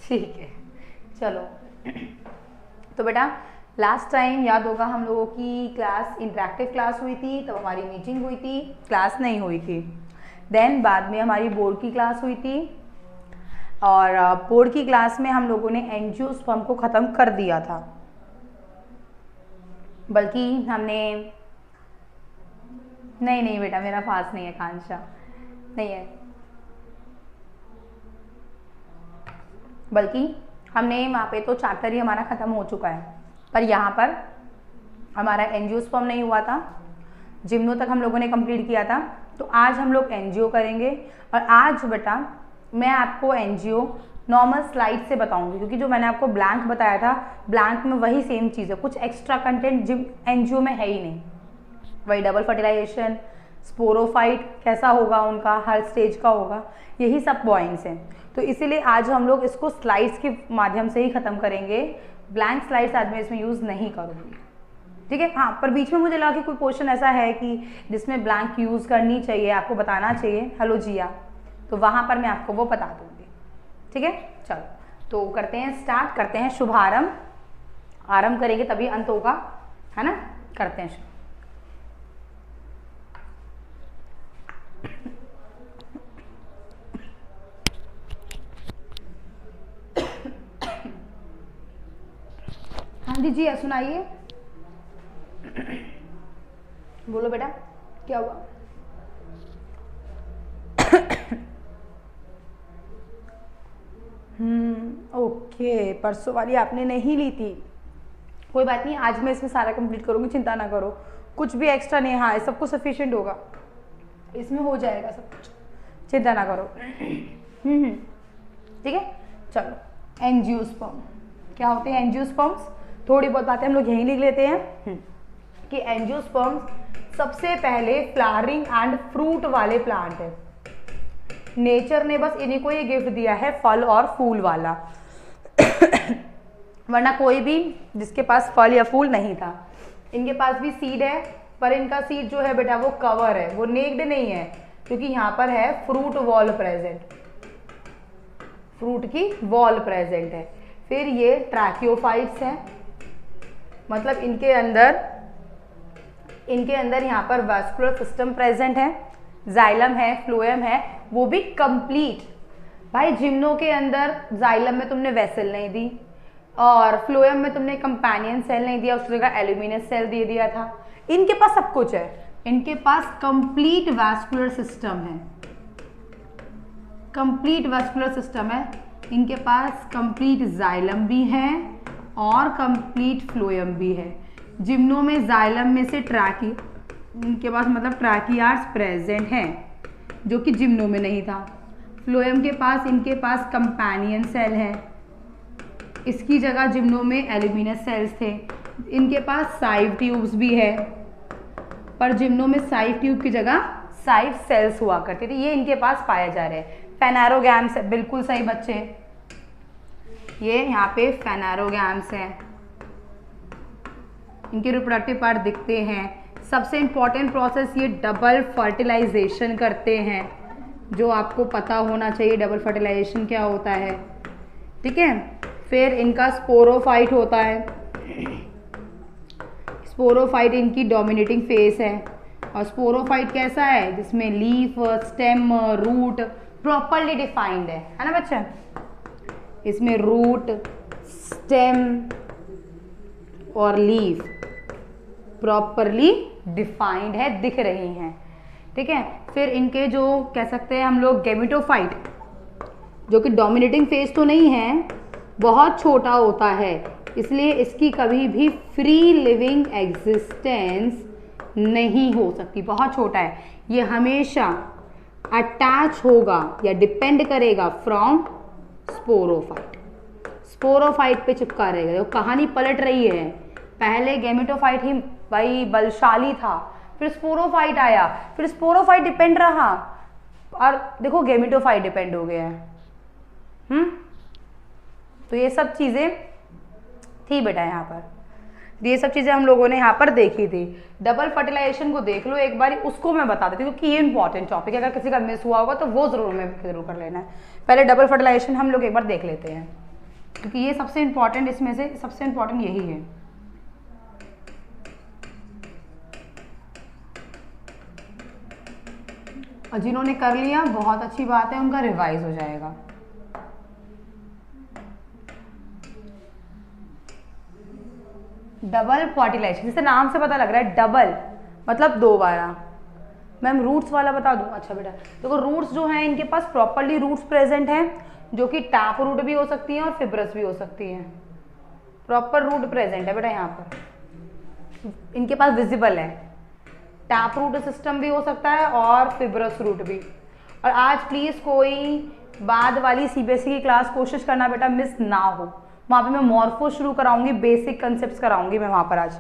ठीक है, चलो। तो बेटा लास्ट टाइम याद होगा हम लोगों की क्लास इंटरेक्टिव क्लास हुई थी, तब हमारी मीटिंग हुई थी, क्लास नहीं हुई थी। देन बाद में हमारी बोर्ड की क्लास हुई थी, और बोर्ड की क्लास में हम लोगों ने एंजियोस्पर्म को ख़त्म कर दिया था। बल्कि हमने नहीं बेटा, मेरा पास नहीं है कांशा, नहीं है। बल्कि हमने वहाँ पे तो चैप्टर ही हमारा ख़त्म हो चुका है, पर यहाँ पर हमारा एंजियोस्पर्म नहीं हुआ था, जिम्नो तक हम लोगों ने कंप्लीट किया था। तो आज हम लोग एंजियो करेंगे, और आज बेटा मैं आपको एंजियो नॉर्मल स्लाइड से बताऊंगी, क्योंकि जो मैंने आपको ब्लैंक बताया था, ब्लैंक में वही सेम चीज़ है, कुछ एक्स्ट्रा कंटेंट एंजियो में है ही नहीं। वही डबल फर्टिलाइजेशन, स्पोरोफाइट कैसा होगा उनका, हर स्टेज का होगा, यही सब पॉइंट्स हैं। तो इसीलिए आज हम लोग इसको स्लाइड्स के माध्यम से ही ख़त्म करेंगे, ब्लैंक स्लाइड्स आज मैं इसमें यूज़ नहीं करूँगी, ठीक है। हाँ, पर बीच में मुझे लगा कि कोई क्वेश्चन ऐसा है कि जिसमें ब्लैंक यूज़ करनी चाहिए, आपको बताना चाहिए, हेलो जिया, तो वहाँ पर मैं आपको वो बता दूँगी, ठीक है। चलो तो करते हैं, स्टार्ट करते हैं, शुभारंभ। आरंभ करेंगे तभी अंत होगा, है ना। करते हैं। हाँ जी सुनाइए, बोलो बेटा क्या हुआ। ओके, परसों वाली आपने नहीं ली थी, कोई बात नहीं, आज मैं इसमें सारा कंप्लीट करूँगी, चिंता ना करो, कुछ भी एक्स्ट्रा नहीं। हाँ, सब कुछ सफिशिएंट होगा, इसमें हो जाएगा सब कुछ, चिंता ना करो। ठीक है, चलो। एंजियोस्पर्म क्या होते हैं? एंजियोस्पर्म्स थोड़ी बहुत बातें हम लोग यहीं लिख लेते हैं कि एंजियोस्पर्म्स सबसे पहले फ्लावरिंग एंड फ्रूट वाले प्लांट है। नेचर ने बस इन्हीं को ये गिफ्ट दिया है, फल और फूल वाला, वरना कोई भी जिसके पास फल या फूल नहीं था। इनके पास भी सीड है, पर इनका सीड जो है बेटा वो कवर है, वो नेक्ड नहीं है, क्योंकि यहाँ पर है फ्रूट वॉल प्रेजेंट, फ्रूट की वॉल प्रेजेंट है। फिर ये ट्रैकियोफाइट्स हैं, मतलब इनके अंदर यहाँ पर वास्कुलर सिस्टम प्रेजेंट है, जाइलम है, फ्लोएम है, वो भी कंप्लीट। भाई जिम्नो के अंदर जाइलम में तुमने वेसल नहीं दी, और फ्लोएम में तुमने कंपेनियन सेल नहीं दिया, उसकी जगह एल्यूमिनस सेल दे दिया था। इनके पास सब कुछ है, इनके पास कंप्लीट वास्कुलर सिस्टम है, कंप्लीट वास्कुलर सिस्टम है, इनके पास कंप्लीट जाइलम भी है और कंप्लीट फ्लोएम भी है। जिम्नो में जाइलम में से इनके पास मतलब ट्रैकियार्स प्रेजेंट हैं, जो कि जिम्नो में नहीं था। फ्लोएम के पास इनके पास कंपेनियन सेल है, इसकी जगह जिम्नो में एल्यूमिनस सेल्स थे। इनके पास साइव ट्यूब्स भी है, पर जिम्नो में साइव ट्यूब की जगह साइव सेल्स हुआ करते थे, ये इनके पास पाए जा रहे हैं। फेनारोगैम्स, बिल्कुल सही बच्चे, ये यहाँ पे फेनारोगैम्स हैं, इनके रिप्रोडक्टिव पार्ट दिखते हैं। सबसे इंपॉर्टेंट प्रोसेस ये डबल फर्टिलाइजेशन करते हैं, जो आपको पता होना चाहिए डबल फर्टिलाइजेशन क्या होता है, ठीक है। फिर इनका स्पोरोफाइट होता है, स्पोरोफाइट इनकी डोमिनेटिंग फेस है, और स्पोरोफाइट कैसा है? जिसमें leaf, stem, root properly defined है ना बच्चा। इसमें रूट, स्टेम और लीफ प्रॉपरली डिफाइंड है, दिख रही हैं, ठीक है। फिर इनके जो कह सकते हैं हम लोग गैमेटोफाइट, जो कि डोमिनेटिंग फेस तो नहीं है, बहुत छोटा होता है, इसलिए इसकी कभी भी फ्री लिविंग एग्जिस्टेंस नहीं हो सकती, बहुत छोटा है। ये हमेशा अटैच होगा या डिपेंड करेगा फ्रॉम स्पोरोफाइट, स्पोरोफाइट पे चिपका रहेगा। तो कहानी पलट रही है, पहले गैमेटोफाइट ही भाई बलशाली था, फिर स्पोरोफाइट आया, फिर स्पोरोफाइट डिपेंड रहा, और देखो गैमेटोफाइट डिपेंड हो गया है। तो ये सब चीज़ें थी बेटा यहाँ पर, ये सब चीज़ें हम लोगों ने यहाँ पर देखी थी। डबल फर्टिलाइजेशन को देख लो एक बार, उसको मैं बता देती हूँ क्योंकि ये इंपॉर्टेंट टॉपिक है, अगर किसी का मिस हुआ होगा तो वो जरूर कर लेना है। पहले डबल फर्टिलाइजेशन हम लोग एक बार देख लेते हैं। क्योंकि ये सबसे इंपॉर्टेंट, इसमें से सबसे इंपॉर्टेंट यही है। और जिन्होंने कर लिया बहुत अच्छी बात है, उनका रिवाइज हो जाएगा। डबल फर्टिलाइजेशन, जैसे नाम से पता लग रहा है डबल मतलब दोबारा। मैम रूट्स वाला बता दूं? अच्छा बेटा देखो, रूट्स जो हैं इनके पास प्रॉपरली रूट्स प्रेजेंट हैं, जो कि टैप रूट भी हो सकती हैं और फिब्रस भी हो सकती हैं। प्रॉपर रूट प्रेजेंट है बेटा यहाँ पर, इनके पास विजिबल है। टैप रूट सिस्टम भी हो सकता है और फिब्रस रूट भी। और आज प्लीज़ कोई बाद वाली सीबीएसई की क्लास कोशिश करना बेटा मिस ना हो, वहाँ पे मैं मॉर्फो शुरू कराऊंगी, बेसिक कंसेप्ट कराऊंगी मैं वहाँ पर। आज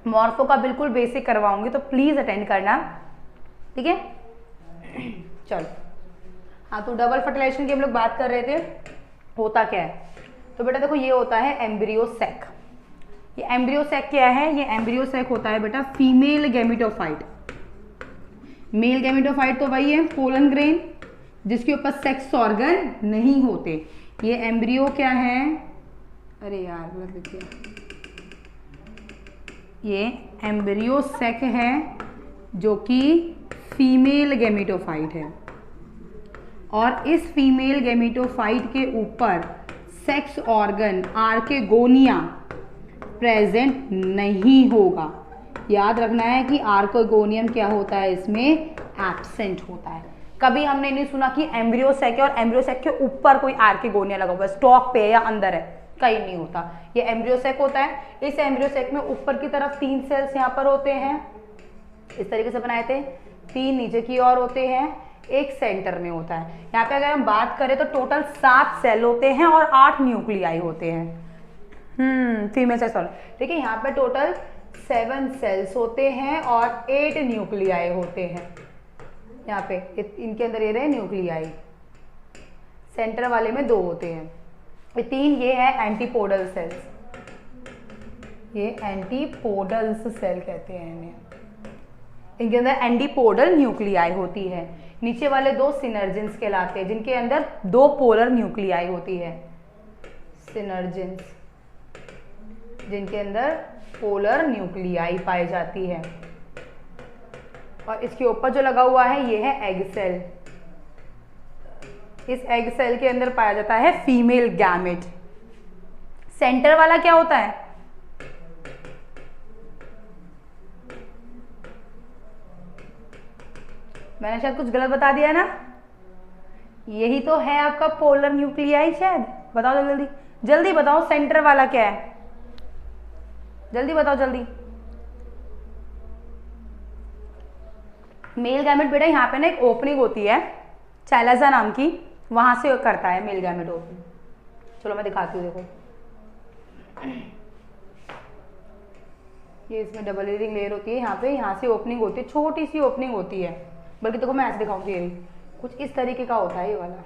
मॉर्फो का बिल्कुल बेसिक करवाऊंगी, तो प्लीज़ अटेंड करना, ठीक है। चलो हाँ, तो डबल फर्टिलाइजेशन की हम लोग बात कर रहे थे, होता क्या है। तो बेटा देखो, ये होता है एम्ब्रियो सैक। ये एम्ब्रियो सैक क्या है? ये एम्ब्रियो सैक होता है बेटा फीमेल गैमेटोफाइट। मेल गैमेटोफाइट तो वही है पोलन ग्रेन, जिसके ऊपर सेक्स ऑर्गन नहीं होते। ये एम्ब्रियो क्या है? अरे यार गलत लिख दिया। ये एम्ब्रियो सैक है जो कि फीमेल गैमेटोफाइट है, और इस फीमेल गैमेटोफाइट के ऊपर सेक्स ऑर्गन आर्केगोनिया प्रेजेंट नहीं होगा। याद रखना है कि आर्केगोनियम क्या होता है, इसमें एब्सेंट होता है। कभी हमने नहीं सुना कि एम्ब्रियो सैक है और एम्ब्रियो सैक के ऊपर कोई आर्केगोनिया लगा हुआ है, स्टॉक पे या अंदर है, कहीं नहीं होता। ये एम्ब्रियो सैक होता है। इस एम्ब्रियो सैक में ऊपर की तरफ 3 सेल्स यहाँ पर होते हैं, इस तरीके से बनाए थे। 3 नीचे की ओर होते हैं, 1 सेंटर में होता है। यहाँ पे अगर हम बात करें तो टोटल 7 सेल होते हैं और 8 न्यूक्लियाई होते हैं। फीमेल सेक्स ऑर्गन, ठीक है। यहाँ पे टोटल 7 सेल्स होते हैं और 8 न्यूक्लियाई होते हैं। यहाँ पे इनके अंदर ये रहे न्यूक्लियाई, सेंटर वाले में 2 होते हैं। 3 ये है एंटीपोडल सेल्स, ये एंटीपोडल्स सेल कहते हैं इन्हें। इनके अंदर एंटीपोडल न्यूक्लियाई होती है। नीचे वाले 2 सिनर्जिन्स कहलाते हैं, जिनके अंदर 2 पोलर न्यूक्लियाई होती है। सिनर्जिन्स, जिनके अंदर पोलर न्यूक्लियाई पाई जाती है। और इसके ऊपर जो लगा हुआ है ये है एग सेल। इस एग सेल के अंदर पाया जाता है फीमेल गैमेट। सेंटर वाला क्या होता है? मैंने शायद कुछ गलत बता दिया ना? यही तो है आपका पोलर न्यूक्लियाई शायद। बताओ जल्दी जल्दी बताओ, सेंटर वाला क्या है? जल्दी बताओ जल्दी। मेल गैमेट बेटा यहाँ पे ना एक ओपनिंग होती है चैलाजा नाम की, वहां से करता है मेल गैमेट ओपनिंग। चलो मैं दिखाती हूँ, देखो ये इसमें डबल लेयरिंग लेयर होती है। यहाँ पे यहाँ से ओपनिंग होती है, छोटी सी ओपनिंग होती है। बल्कि देखो मैं ऐसे दिखाऊंगी, ये कुछ इस तरीके का होता है। ये वाला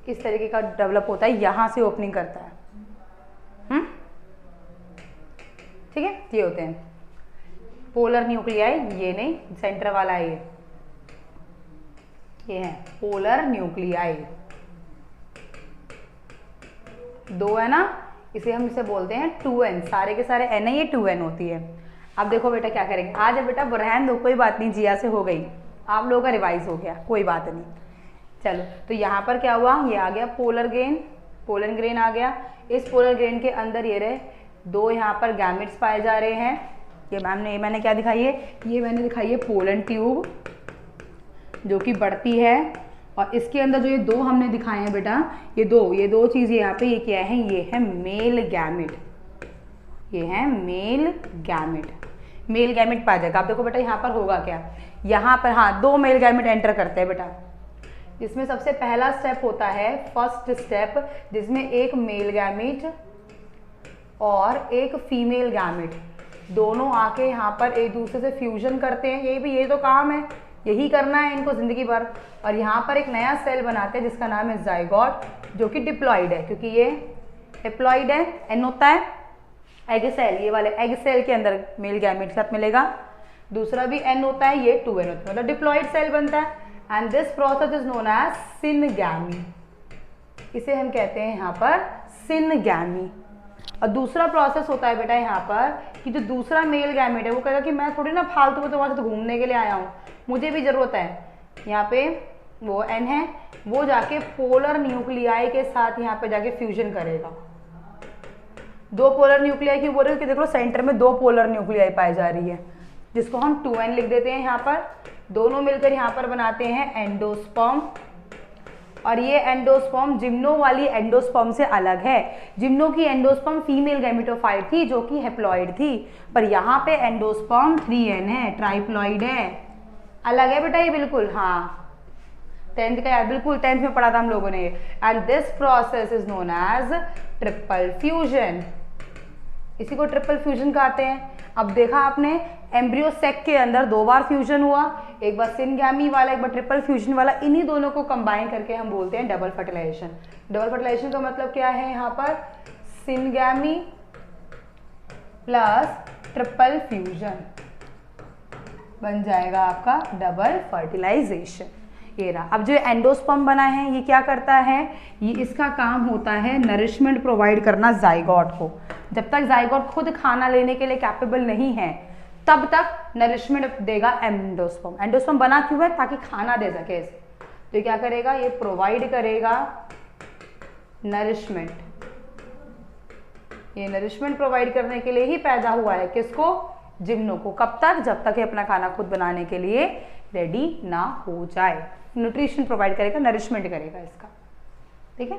इस तरीके का डेवलप होता है, यहाँ से ओपनिंग करता है। ठीक है, ये होते हैं पोलर न्यूक्लियाई। ये नहीं, सेंटर वाला है ये है पोलर न्यूक्लियाई। 2 है ना, इसे हम इसे बोलते हैं 2n। सारे के सारे n है, ये 2n होती है। अब देखो बेटा क्या करेंगे आज। बेटा रहन दो, कोई बात नहीं, जिया से हो गई, आप लोगों का रिवाइज हो गया, कोई बात नहीं। चलो तो यहाँ पर क्या हुआ, ये आ गया पोलर ग्रेन, पोलन ग्रेन आ गया। इस पोलर ग्रेन के अंदर ये रहे 2 यहाँ पर गैमेट्स पाए जा रहे हैं। ये मैंने क्या दिखाई है? ये मैंने दिखाई है पोलन ट्यूब, जो कि बढ़ती है। और इसके अंदर जो ये 2 हमने दिखाए हैं बेटा, ये दो चीज़ें यहाँ पे, ये क्या है? ये है मेल गैमेट, ये है मेल गैमेट। मेल गैमेट पाया जाएगा। आप देखो बेटा यहाँ पर होगा क्या, यहाँ पर हाँ 2 मेल गैमेट एंटर करते हैं बेटा। इसमें सबसे पहला स्टेप होता है फर्स्ट स्टेप, जिसमें एक मेल गैमेट और एक फीमेल गैमेट दोनों आके यहाँ पर एक दूसरे से फ्यूजन करते हैं। ये तो काम है, यही करना है इनको जिंदगी भर। और यहाँ पर एक नया सेल बनाते हैं जिसका नाम है जाइगोट, जो कि डिप्लॉइड है, क्योंकि ये डिप्लॉइड है। एन होता है एग सेल, ये वाले एग सेल के अंदर मेल गैमेट साथ मिलेगा। दूसरा भी एन होता है, ये 2n होता है, मतलब डिप्लॉइड सेल बनता है। And this process is known as syngamy. इसे हम कहते हैं यहाँ पर सिनगैमी। और दूसरा प्रोसेस होता है बेटा यहाँ पर कि जो दूसरा मेल गैमेट है वो कहेगा कि मैं थोड़ी ना फालतू में तुम्हारे साथ घूमने के लिए आया हूँ, मुझे भी ज़रूरत है। यहाँ पे वो एन है, वो जाके पोलर न्यूक्लियाई के साथ यहाँ पे जाके फ्यूजन करेगा। दो पोलर न्यूक्लियाई की बोल रहे हो कि देखो सेंटर में दो पोलर न्यूक्लियाई पाई जा रही है, जिसको हम 2n लिख देते हैं यहाँ पर। दोनों मिलकर यहाँ पर बनाते हैं एंडोस्पर्म। और ये एंडोस्पर्म जिम्नो वाली एंडोस्पर्म से अलग है। जिम्नो की एंडोस्पर्म फीमेल गैमेटोफाइट थी जो कि हेप्लॉइड थी, पर यहाँ पे एंडोस्पर्म 3n है, ट्राइप्लॉइड है, अलग है बेटा ये बिल्कुल। हाँ 10th का यार, बिल्कुल 10th में पढ़ा था हम लोगों ने। And this process is known as triple fusion. इसी को ट्रिपल फ्यूजन कहते हैं। अब देखा आपने एम्ब्रियो सेक के अंदर 2 बार फ्यूजन हुआ, एक बार सिनगैमी वाला, एक बार ट्रिपल फ्यूजन वाला। इन्हीं दोनों को कंबाइन करके हम बोलते हैं डबल फर्टिलाइजेशन। डबल फर्टिलाइजेशन का मतलब क्या है यहाँ पर, सिनगैमी प्लस ट्रिपल फ्यूजन बन जाएगा आपका डबल फर्टिलाइजेशन। ये रहा। अब जो एंडोस्पर्म बना है ये क्या करता है, ये इसका काम होता है नरिशमेंट प्रोवाइड करना जाइगोट को। जब तक जाइगोट खुद खाना लेने के लिए कैपेबल नहीं है तब तक नरिशमेंट देगा एंडोस्पर्म। एंडोस्पर्म बना क्यों है, ताकि खाना दे सके इसे। तो क्या करेगा, ये प्रोवाइड करेगा नरिशमेंट। ये नरिशमेंट प्रोवाइड करने के लिए ही पैदा हुआ है, किसको, जिम्नो को। कब तक, जब तक ये अपना खाना खुद बनाने के लिए रेडी ना हो जाए। न्यूट्रिशन प्रोवाइड करेगा, नरिशमेंट करेगा इसका, ठीक है।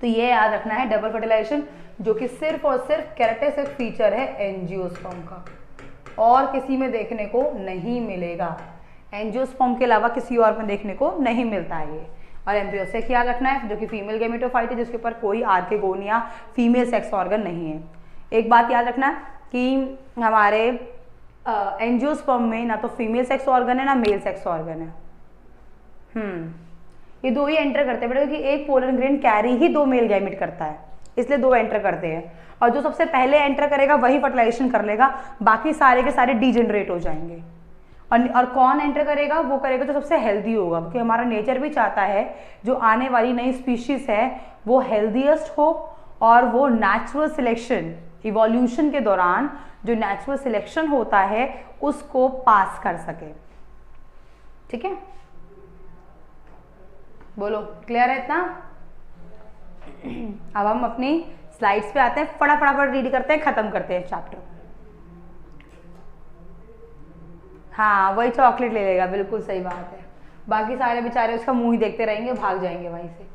तो ये याद रखना है डबल फर्टिलाइजेशन, जो कि सिर्फ और सिर्फ कैरेक्टरिस्टिक फीचर है एंजियोस्पर्म का, और किसी में देखने को नहीं मिलेगा। एंजियोस्पर्म के अलावा किसी और में देखने को नहीं मिलता है ये। और एम्ब्रियो सेक याद रखना है, जो कि फीमेल गैमेटोफाइट है, जिसके ऊपर कोई आर्किगोन या फीमेल सेक्स ऑर्गन नहीं है। एक बात याद रखना कि हमारे एंजियोस्पर्म में ना तो फीमेल सेक्स ऑर्गन है ना मेल सेक्स ऑर्गन है। ये 2 ही एंटर करते हैं बेटा, क्योंकि एक पोलन ग्रेन कैरी ही 2 मेल गैमेट करता है, इसलिए 2 एंटर करते हैं। और जो सबसे पहले एंटर करेगा वही फर्टिलाइजेशन कर लेगा, बाकी सारे के सारे डीजेनरेट हो जाएंगे। और कौन एंटर करेगा, वो करेगा जो सबसे हेल्दी होगा, क्योंकि हमारा नेचर भी चाहता है जो आने वाली नई स्पीशीज है वो हेल्दीएस्ट हो, और वो नेचुरल सिलेक्शन, इवोल्यूशन के दौरान जो नेचुरल सिलेक्शन होता है उसको पास कर सके, ठीक है। बोलो क्लियर है इतना। अब हम अपनी स्लाइड्स पे आते हैं, फटाफट रीड करते हैं, खत्म करते हैं चैप्टर। हाँ वही चॉकलेट ले लेगा, बिल्कुल सही बात है। बाकी सारे बेचारे उसका मुंह ही देखते रहेंगे, भाग जाएंगे वहीं से।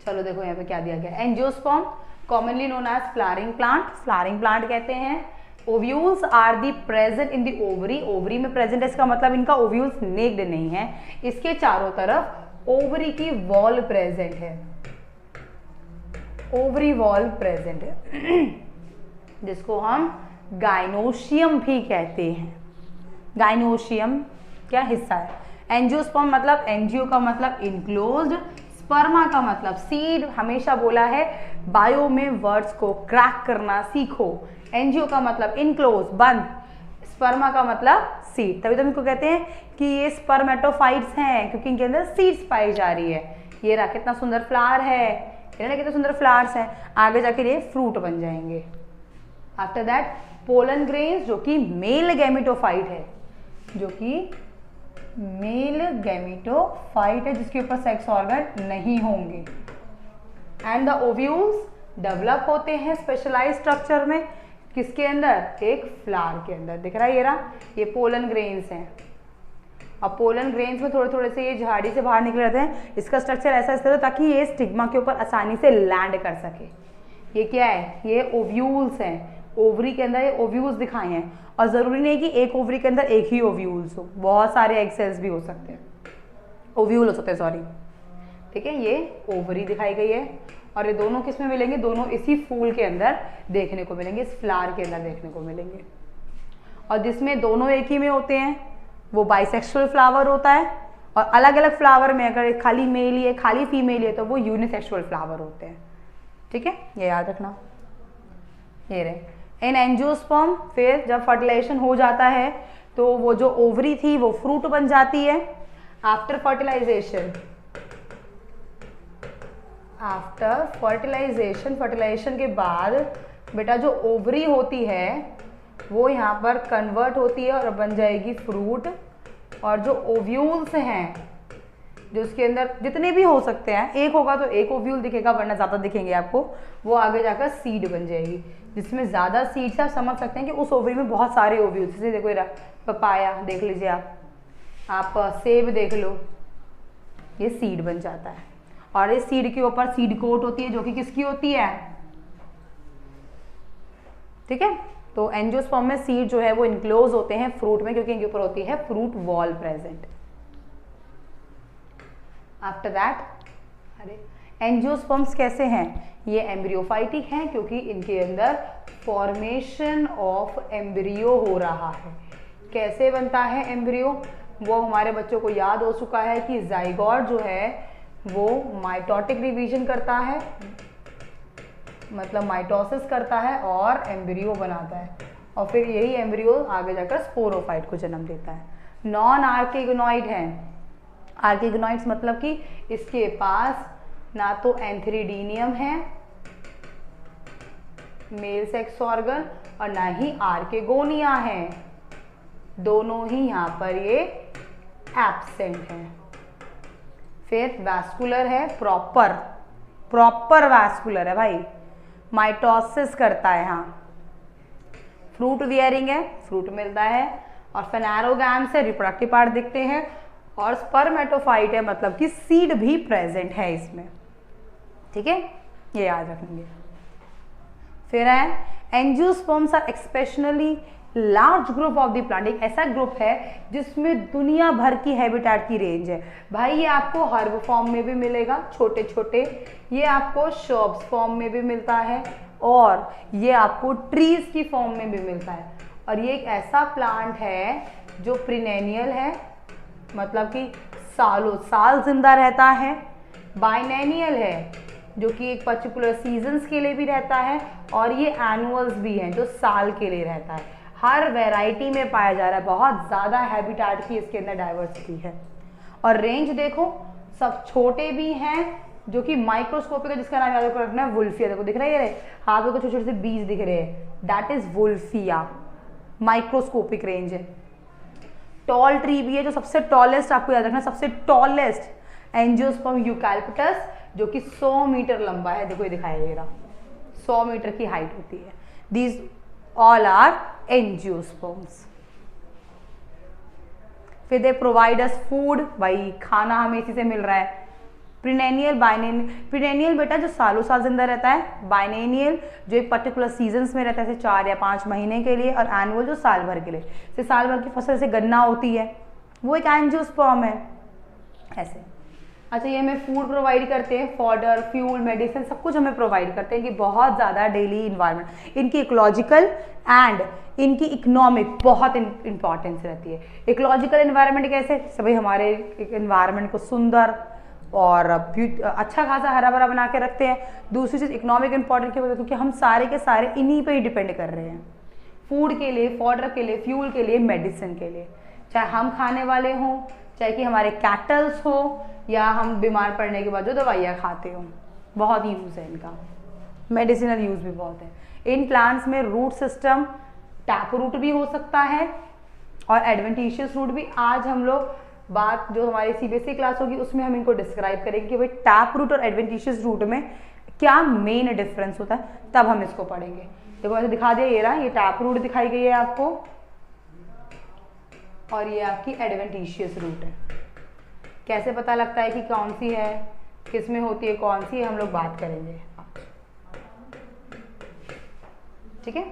चलो देखो यहाँ पे क्या दिया गया, angiosperm commonly known as flowering plant. Flowering plant कहते हैं। Ovules are the present in the ovary. Ovary में प्रेजेंट है, इसका मतलब इनका ओव्यूल्स नेक्ड नहीं है, इसके चारों तरफ ओवरी की वॉल प्रेजेंट है, ओवरी वॉल प्रेजेंट है, जिसको हम गाइनोशियम भी कहते हैं। गाइनोशियम क्या हिस्सा है। एंजियोस्पर्म मतलब, एंजियो का मतलब इनक्लोज्ड, स्पर्मा का मतलब सीड। हमेशा बोला है बायो में वर्ड्स को क्रैक करना सीखो। एंजियो का मतलब इनक्लोज, बंद, स्पर्मा का मतलब सीड। तभी तो इनको कहते हैं कि ये स्पर्मेटोफाइट्स हैं, क्योंकि इनके अंदर सीड्स पाई जा रही है। ये रहा कितना सुंदर फ्लावर है, कितने सुंदर फ्लावर्स हैं, आगे जाके ये फ्रूट बन जाएंगे। आफ्टर दैट पोलन ग्रेन्स, जो कि मेल गैमेटोफाइट है, जो कि मेल गैमेटोफाइट है, जिसके ऊपर सेक्स ऑर्गन नहीं होंगे। एंड द ओव्यूल्स डेवलप होते हैं स्पेशलाइज्ड स्ट्रक्चर में, किसके अंदर, एक फ्लावर के अंदर। दिख रहा है ये रहा, ये पोलन ग्रेन्स हैं। अब पोलन ग्रेन्स में थोड़े थोड़े से ये झाड़ी से बाहर निकले रहते हैं। इसका स्ट्रक्चर ऐसा इसलिए ताकि ये स्टिग्मा के ऊपर आसानी से लैंड कर सके। ये क्या है, ये ओव्यूल्स हैं। ओवरी के अंदर ये ओव्यूल्स दिखाए हैं, और ज़रूरी नहीं कि एक ओवरी के अंदर एक ही ओव्यूल्स हो, बहुत सारे एग सेल्स भी हो सकते हैं, ओव्यूल हो सकते हैं, सॉरी, ठीक है। ये ओवरी दिखाई गई है, और ये दोनों किस में मिलेंगे, दोनों इसी फूल के अंदर देखने को मिलेंगे, इस फ्लावर के अंदर देखने को मिलेंगे। और जिसमें दोनों एक ही में होते हैं वो बाइसेक्सुअल फ्लावर होता है, और अलग अलग फ्लावर में अगर खाली मेल है खाली फीमेल है तो वो यूनिसेक्सुअल फ्लावर होते हैं, ठीक है। ये याद रखना। ये रहे इन एंजियोस्पर्म, फिर जब फर्टिलाइजेशन हो जाता है तो वो जो ओवरी थी वो फ्रूट बन जाती है, आफ्टर फर्टिलाइजेशन, फर्टिलाइजेशन के बाद बेटा जो ओवरी होती है वो यहाँ पर कन्वर्ट होती है और बन जाएगी फ्रूट, और जो ओव्यूल्स हैं जो उसके अंदर जितने भी हो सकते हैं, एक होगा तो एक ओव्यूल दिखेगा वरना ज़्यादा दिखेंगे आपको, वो आगे जाकर सीड बन जाएगी। जिसमें ज़्यादा सीड्स आप समझ सकते हैं कि उस ओवरी में बहुत सारे ओव्यूल्स, जैसे देखो पपाया देख लीजिए आप सेब देख लो, ये सीड बन जाता है। और इस सीड के ऊपर सीड कोट होती है जो कि किसकी होती है, ठीक है। तो एंजियोस्पर्म में सीड जो है वो इनक्लोज होते हैं फ्रूट में, क्योंकि इनके ऊपर होती है fruit wall present. After that, अरे एंजियोस्पर्म्स कैसे हैं, ये एम्ब्रियोफाइटिक हैं क्योंकि इनके अंदर फॉर्मेशन ऑफ एम्ब्रियो हो रहा है। कैसे बनता है एम्ब्रियो, वो हमारे बच्चों को याद हो चुका है कि जाइगोट जो है वो माइटोटिक डिवीजन करता है, मतलब माइटोसिस करता है और एम्ब्रियो बनाता है, और फिर यही एम्ब्रियो आगे जाकर स्पोरोफाइट को जन्म देता है। नॉन आर्किगोनॉइड है। आर्किगोनॉइड्स मतलब कि इसके पास ना तो एंथ्रीडीनियम है मेल सेक्स ऑर्गन और ना ही आर्किगोनिया है, दोनों ही यहाँ पर ये एब्सेंट है। फिर वैस्कुलर है, प्रॉपर वैस्कुलर है भाई, माइटोसिस करता है यहाँ। फ्रूट वियरिंग है, फ्रूट मिलता है, और फेनेरोगैम से रिप्रोडक्टिव पार्ट दिखते हैं, और स्पर्मेटोफाइट है मतलब कि सीड भी प्रेजेंट है इसमें, ठीक है, ये याद रखेंगे। फिर है angiosperms are exceptionally large group of the plant, एक ऐसा ग्रुप है जिसमें दुनिया भर की हैबिटेट की रेंज है। भाई ये आपको हर्ब फॉर्म में भी मिलेगा छोटे छोटे, ये आपको शर्ब्स फॉर्म में भी मिलता है, और ये आपको ट्रीज की फॉर्म में भी मिलता है। और ये एक ऐसा प्लांट है जो प्रीनेनियल है, मतलब कि सालों साल जिंदा रहता है। बाइनेनियल है जो कि एक पर्टिकुलर सीजन्स के लिए भी रहता है, और ये एनुअल्स भी हैं जो साल के लिए रहता है। हर वैरायटी में पाया जा रहा है, बहुत ज़्यादा हैबिटेट की इसके अंदर डाइवर्सिटी है। और रेंज देखो, सब छोटे भी हैं जो कि माइक्रोस्कोपिक है, जिसका नाम याद रखना है वुल्फिया। देखो दिख रहा है, ये हाथ में छोटे छोटे से बीज दिख रहे हैं, that is Wolffia, microscopic range है। टॉल ट्री भी है, जो सबसे टॉलेस्ट आपको याद रखना, सबसे टॉलेस्ट एंजियोस्पर्म यूकैलिप्टस जो कि 100 मीटर लंबा है। देखो ये दिखाया गया 100 मीटर की हाइट होती है। These all are angiosperms. फिर दे प्रोवाइड अस फूड, भाई खाना हमें इसी से मिल रहा है। प्रीनेनियल, बाइनेनियल, प्रीनेनियल बेटा जो सालों साल जिंदा रहता है, बाइनेनियल जो एक पर्टिकुलर सीजन्स में रहता है, जैसे 4 या 5 महीने के लिए, और एनुअल जो साल भर के लिए, जैसे साल भर की फसल से गन्ना होती है, वो एक एंजियोस्पर्म है ऐसे। अच्छा, ये हमें फूड प्रोवाइड करते हैं, फॉडर, फ्यूल, मेडिसिन, सब कुछ हमें प्रोवाइड करते हैं कि बहुत ज़्यादा डेली इन्वायरमेंट, इनकी इकोलॉजिकल एंड इनकी इकोनॉमिक बहुत इंपॉर्टेंस रहती है। इकोलॉजिकल इन्वायरमेंट कैसे, सभी हमारे इन्वायरमेंट को सुंदर और अच्छा खासा हरा भरा बना के रखते हैं। दूसरी चीज़ इकोनॉमिक इंपॉर्टेंट क्यों, क्योंकि हम सारे के सारे इन्हीं पे ही डिपेंड कर रहे हैं, फूड के लिए, फॉडर के लिए, फ्यूल के लिए, मेडिसिन के लिए, चाहे हम खाने वाले हों, चाहे कि हमारे कैटल्स हो, या हम बीमार पड़ने के बाद जो दवाइयाँ खाते हो, बहुत यूज़ है इनका, मेडिसिनल यूज़ भी बहुत है। इन प्लांट्स में रूट सिस्टम टैप रूट भी हो सकता है और एडवेंटिशियस रूट भी। आज हम लोग बात जो हमारी सीबीएसई क्लास होगी उसमें हम इनको डिस्क्राइब करेंगे कि भाई टैप रूट और एडवेंटिशियस रूट में क्या मेन डिफरेंस होता है, तब हम इसको पढ़ेंगे। देखो ऐसे दिखा दिया, ये रहा, ये टैप रूट दिखाई गई है आपको, और ये आपकी एडवेंटिशियस रूट है। कैसे पता लगता है कि कौन सी है, किस में होती है, कौन सी है, हम लोग बात करेंगे, ठीक है।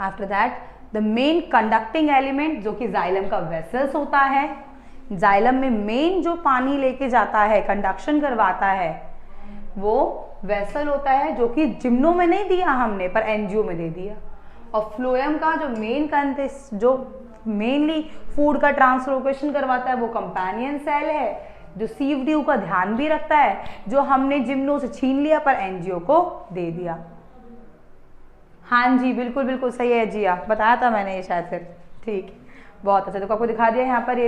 After that the main conducting element जो कि जाइलम का वेसल्स होता है, जाइलम में मेन जो पानी लेके जाता है, कंडक्शन करवाता है, वो वेसल होता है, जो कि जिम्नो में नहीं दिया हमने पर एंजियो में दे दिया। और फ्लोएम का जो मेन जो मेनली फूड का ट्रांसलोकेशन करवाता है वो कंपेनियन सेल है, जो सीव ड्यू का ध्यान भी रखता है, जो हमने जिम्नो से छीन लिया पर एंजियो को दे दिया। हाँ जी, बिल्कुल बिल्कुल सही है जी, आप बताया था मैंने ये शायद, फिर ठीक। बहुत अच्छा। देखो आपको दिखा दिया यहाँ पर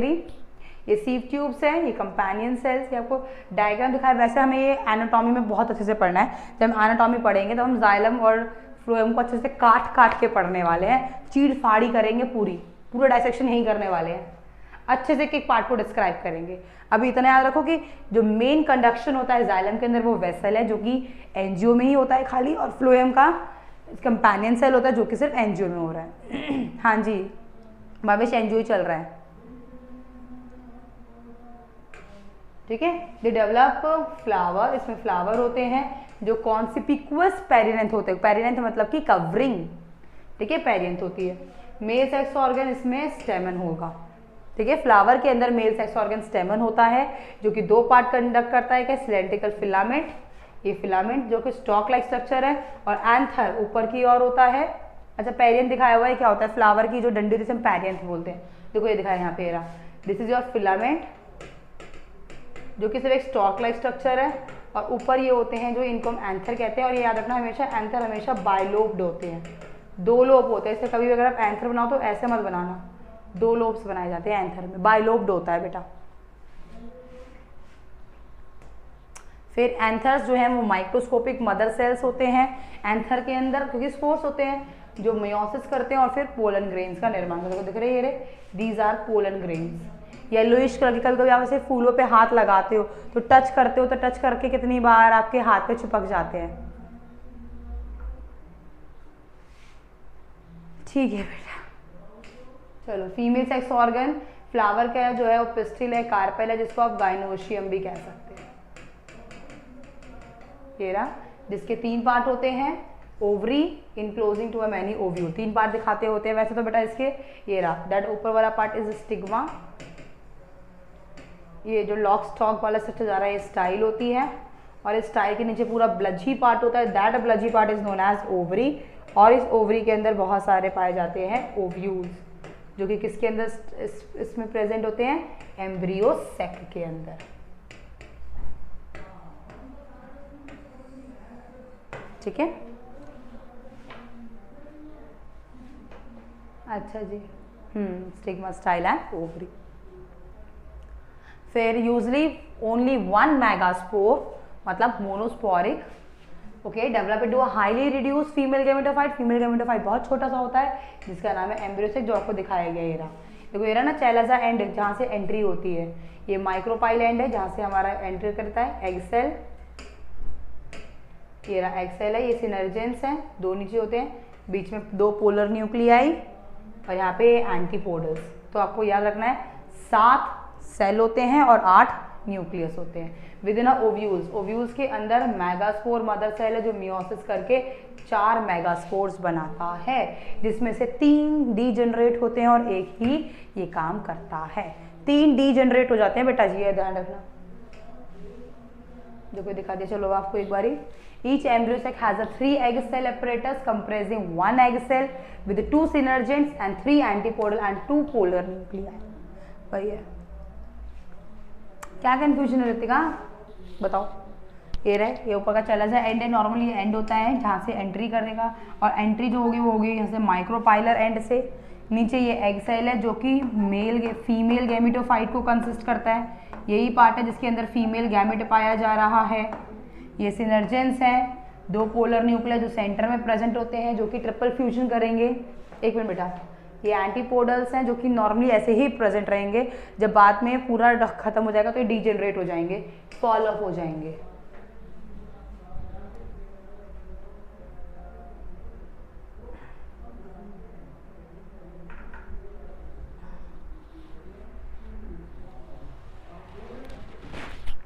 ये सीव ट्यूब्स हैं, ये कंपेनियन सेल्स, ये आपको डायग्राम दिखाया। वैसे हमें ये एनाटॉमी में बहुत अच्छे से पढ़ना है। जब हम एनाटॉमी पढ़ेंगे तो हम जाइलम और फ्लोएम को अच्छे से काट काट के पढ़ने वाले हैं, चीड़ फाड़ी करेंगे, पूरा डाइसेक्शन यही करने वाले हैं, अच्छे से एक पार्ट को डिस्क्राइब करेंगे। अभी इतना याद रखो कि जो मेन कंडक्शन होता है जाइलम के अंदर वो वेसल है जो कि एंजियो में ही होता है खाली, और फ्लोएम का कंपेनियन सेल होता है जो कि सिर्फ एंजियो में हो रहा है। हाँ जी भावेश, एंजियो ही चल रहा है, ठीक है। दे डेवलप फ्लावर, इसमें फ्लावर होते हैं जो कॉन्सिपिक्वस पेरिनेंथ होते हैं। पेरिनेंथ मतलब कि कवरिंग, ठीक है, पेरिनेंथ होती है। मेल सेक्स ऑर्गन इसमें स्टेमन होगा, ठीक है। फ्लावर के अंदर मेल सेक्स ऑर्गन स्टेमन होता है जो कि 2 पार्ट कंडक्ट करता है, क्या, सिलेंड्रिकल फिलामेंट, ये फिलामेंट जो कि स्टॉक लाइक स्ट्रक्चर है, और एंथर ऊपर की ओर होता है। अच्छा पेरियंथ दिखाया हुआ है, क्या होता है, फ्लावर की जो डंडी जिसे हम पेरियंथ बोलते हैं। देखो ये दिखाया यहाँ पे, दिस इज योर फिलामेंट जो कि सिर्फ एक स्टॉक लाइक स्ट्रक्चर है, और ऊपर ये होते हैं जो इनको हम एंथर कहते हैं। और ये याद रखना हमेशा, एंथर हमेशा बाइलोब्ड होते हैं, 2 लोब होते हैं। इससे कभी अगर आप एंथर बनाओ तो ऐसे मत बनाना, 2 लोब्स बनाए जाते हैं एंथर में, बाइलोब्ड होता है बेटा। फिर एंथर्स जो हैं वो माइक्रोस्कोपिक मदर सेल्स होते हैं एंथर के अंदर, क्योंकि स्पोर्स होते हैं जो मेयोसिस करते हैं और फिर पोलन ग्रेन्स का निर्माण करते हैं। दिख रहे हैं, these are pollen grains, yellowish colour के। कभी कभी आप ऐसे फूलों पे हाथ लगाते हो तो टच करते हो, तो टच करके कितनी बार आपके हाथ पे चिपक जाते हैं, ठीक है बेटा। चलो फीमेल सेक्स ऑर्गन, फ्लावर का जो है वो पिस्टिल है, कार्पेल है, जिसको आप गाइनोशियम भी कह सकते हैं, ये रहा, जिसके 3 पार्ट होते हैं, ovary enclosing to a many ovule, 3 part दिखाते होते हैं वैसे तो बेटा इसके। ये रहा, दैट ऊपर वाला पार्ट इज स्टिग्मा, ये जो लॉक स्टॉक वाला स्ट्रक्चर जा रहा है ये स्टाइल होती है, और इस स्टाइल के नीचे पूरा ब्लजी पार्ट होता है, that bulgy part is known as ovary. और इस ओवरी के अंदर बहुत सारे पाए जाते हैं ओव्यूल्स, जो कि किसके अंदर इसमें प्रेजेंट होते हैं, एम्ब्रियो सेक के अंदर, ठीक है। अच्छा जी, स्टिग्मा, स्टाइल एंड ओवरी। फिर यूजली ओनली 1 मेगास्पोर मतलब monosporic, okay, develop into a highly reduce female gametophyte. Female gametophyte बहुत छोटा सा होता है जिसका नाम है एम्ब्रियोसेक, जो आपको दिखाया गया है। देखो ये रहा ना चैलाजा एंड, जहाँ से एंट्री होती है, ये माइक्रोपाइल एंड है जहाँ से हमारा एंट्री करता है एग सेल, ये रहा एग सेल है, ये सिनर्जेंस हैं, 2 नीचे होते हैं, बीच में 2 पोलर न्यूक्लियाई, और यहाँ पे एंटीपोडल्स। तो आपको याद रखना है 7 सेल होते हैं और 8 न्यूक्लियस होते हैं विद इन ओव्यूल्स। ओव्यूल्स के अंदर मेगास्पोर मदर सेल है जो मियोसिस करके 4 मेगास्पोर्स बनाता है, जिसमें से 3 डीजेनरेट होते हैं और 1 ही ये काम करता है। 3 डीजेनरेट हो जाते हैं बेटा जी, ये ध्यान रखना। जो कोई दिखा दिया, चलो आपको एक बारी। Each embryosac has a 3 egg cell apparatus comprising 1 egg cell with 2 synergents and 3 antipodal and 2 polar nuclei। वही है, क्या कंफ्यूजन है ऋतिका बताओ। ये रहे, ये ऊपर का चला जाए एंड है, नॉर्मली ये एंड होता है जहाँ से एंट्री करेगा, और एंट्री जो होगी वो होगी यहाँ से माइक्रोपाइलर एंड से। नीचे ये एग सेल है जो कि फीमेल गैमेटोफाइट को कंसिस्ट करता है, यही पार्ट है जिसके अंदर फीमेल गैमेट पाया जा रहा है। ये सिनर्जेंस हैं, 2 पोलर न्यूक्लियर जो सेंटर में प्रेजेंट होते हैं जो कि ट्रिपल फ्यूजन करेंगे। एक मिनट बेटा, ये एंटीपोडल्स हैं जो कि नॉर्मली ऐसे ही प्रेजेंट रहेंगे, जब बाद में पूरा खत्म हो जाएगा तो ये डीजेनरेट हो जाएंगे, फॉल ऑफ हो जाएंगे।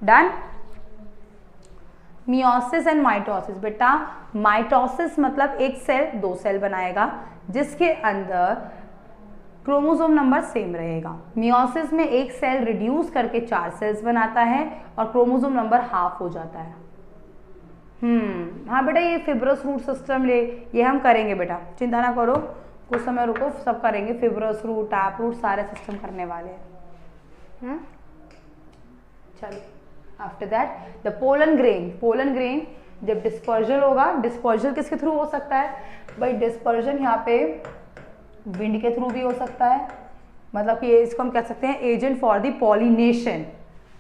डन। मियोसिस एंड माइटोसिस, बेटा माइटोसिस मतलब एक सेल 2 सेल बनाएगा जिसके अंदर क्रोमोसोम नंबर सेम रहेगा। मियोसिस में एक सेल रिड्यूस करके 4 सेल्स बनाता है और क्रोमोसोम नंबर हाफ हो जाता है। हाँ बेटा, ये फिब्रस रूट सिस्टम ये हम करेंगे बेटा, चिंता ना करो, कुछ समय रुको, सब करेंगे। फिब्रस रूट, टैप रूट, सारे सिस्टम करने वाले हैं। चलो after that the pollen grain जब डिस्पर्जल होगा, डिस्पर्जल किसके थ्रू हो सकता है भाई, डिस्पर्जन यहाँ पे विंड के थ्रू भी हो सकता है, मतलब कि इसको हम कह सकते हैं agent for the pollination.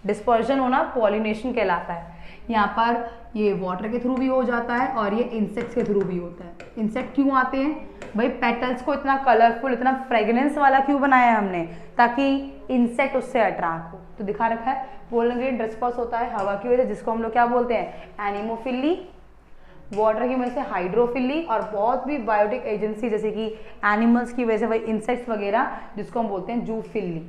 Dispersion होना पॉलिनेशन कहलाता है। यहाँ पर ये वाटर के थ्रू भी हो जाता है और ये इंसेक्ट्स के थ्रू भी होता है। इंसेक्ट क्यों आते हैं भाई? पेटल्स को इतना कलरफुल, इतना फ्रेगनेंस वाला क्यों बनाया है हमने? ताकि इंसेक्ट उससे अट्रैक्ट हो। तो दिखा रखा है पोलन ग्रेन डिस्पर्स होता है हवा की वजह से, जिसको हम लोग क्या बोलते हैं? एनिमोफिली। वाटर की वजह से हाइड्रोफिली, और बहुत भी बायोटिक एजेंसी जैसे कि एनिमल्स की वजह से वही इंसेक्ट्स वगैरह, जिसको हम बोलते हैं zoophily.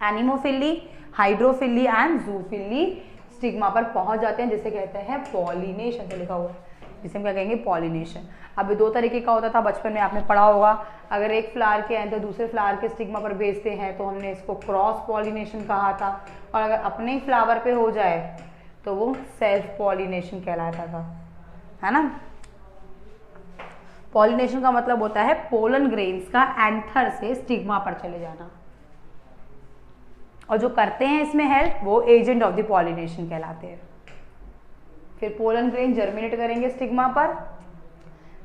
Anemophily, hydrophily and zoophily stigma पर पहुंच जाते हैं, जिसे कहते हैं पॉलिनेशन। तो लिखा हुआ है जिसे हम क्या कहेंगे? पॉलिनेशन। अभी दो तरीके का होता था, बचपन में आपने पढ़ा होगा। अगर एक फ्लावर के एंटर दूसरे फ्लावर के स्टिग्मा पर भेजते हैं तो हमने इसको क्रॉस पॉलिनेशन कहा था, और अगर अपने ही फ्लावर पे हो जाए तो वो सेल्फ पॉलिनेशन कहलाता था, है ना। पॉलिनेशन का मतलब होता है पोलन ग्रेन्स का एंथर से स्टिग्मा पर चले जाना, और जो करते हैं इसमें हेल्प वो एजेंट ऑफ द पॉलिनेशन कहलाते हैं। फिर पोलन ग्रेन जर्मिनेट करेंगे स्टिग्मा पर।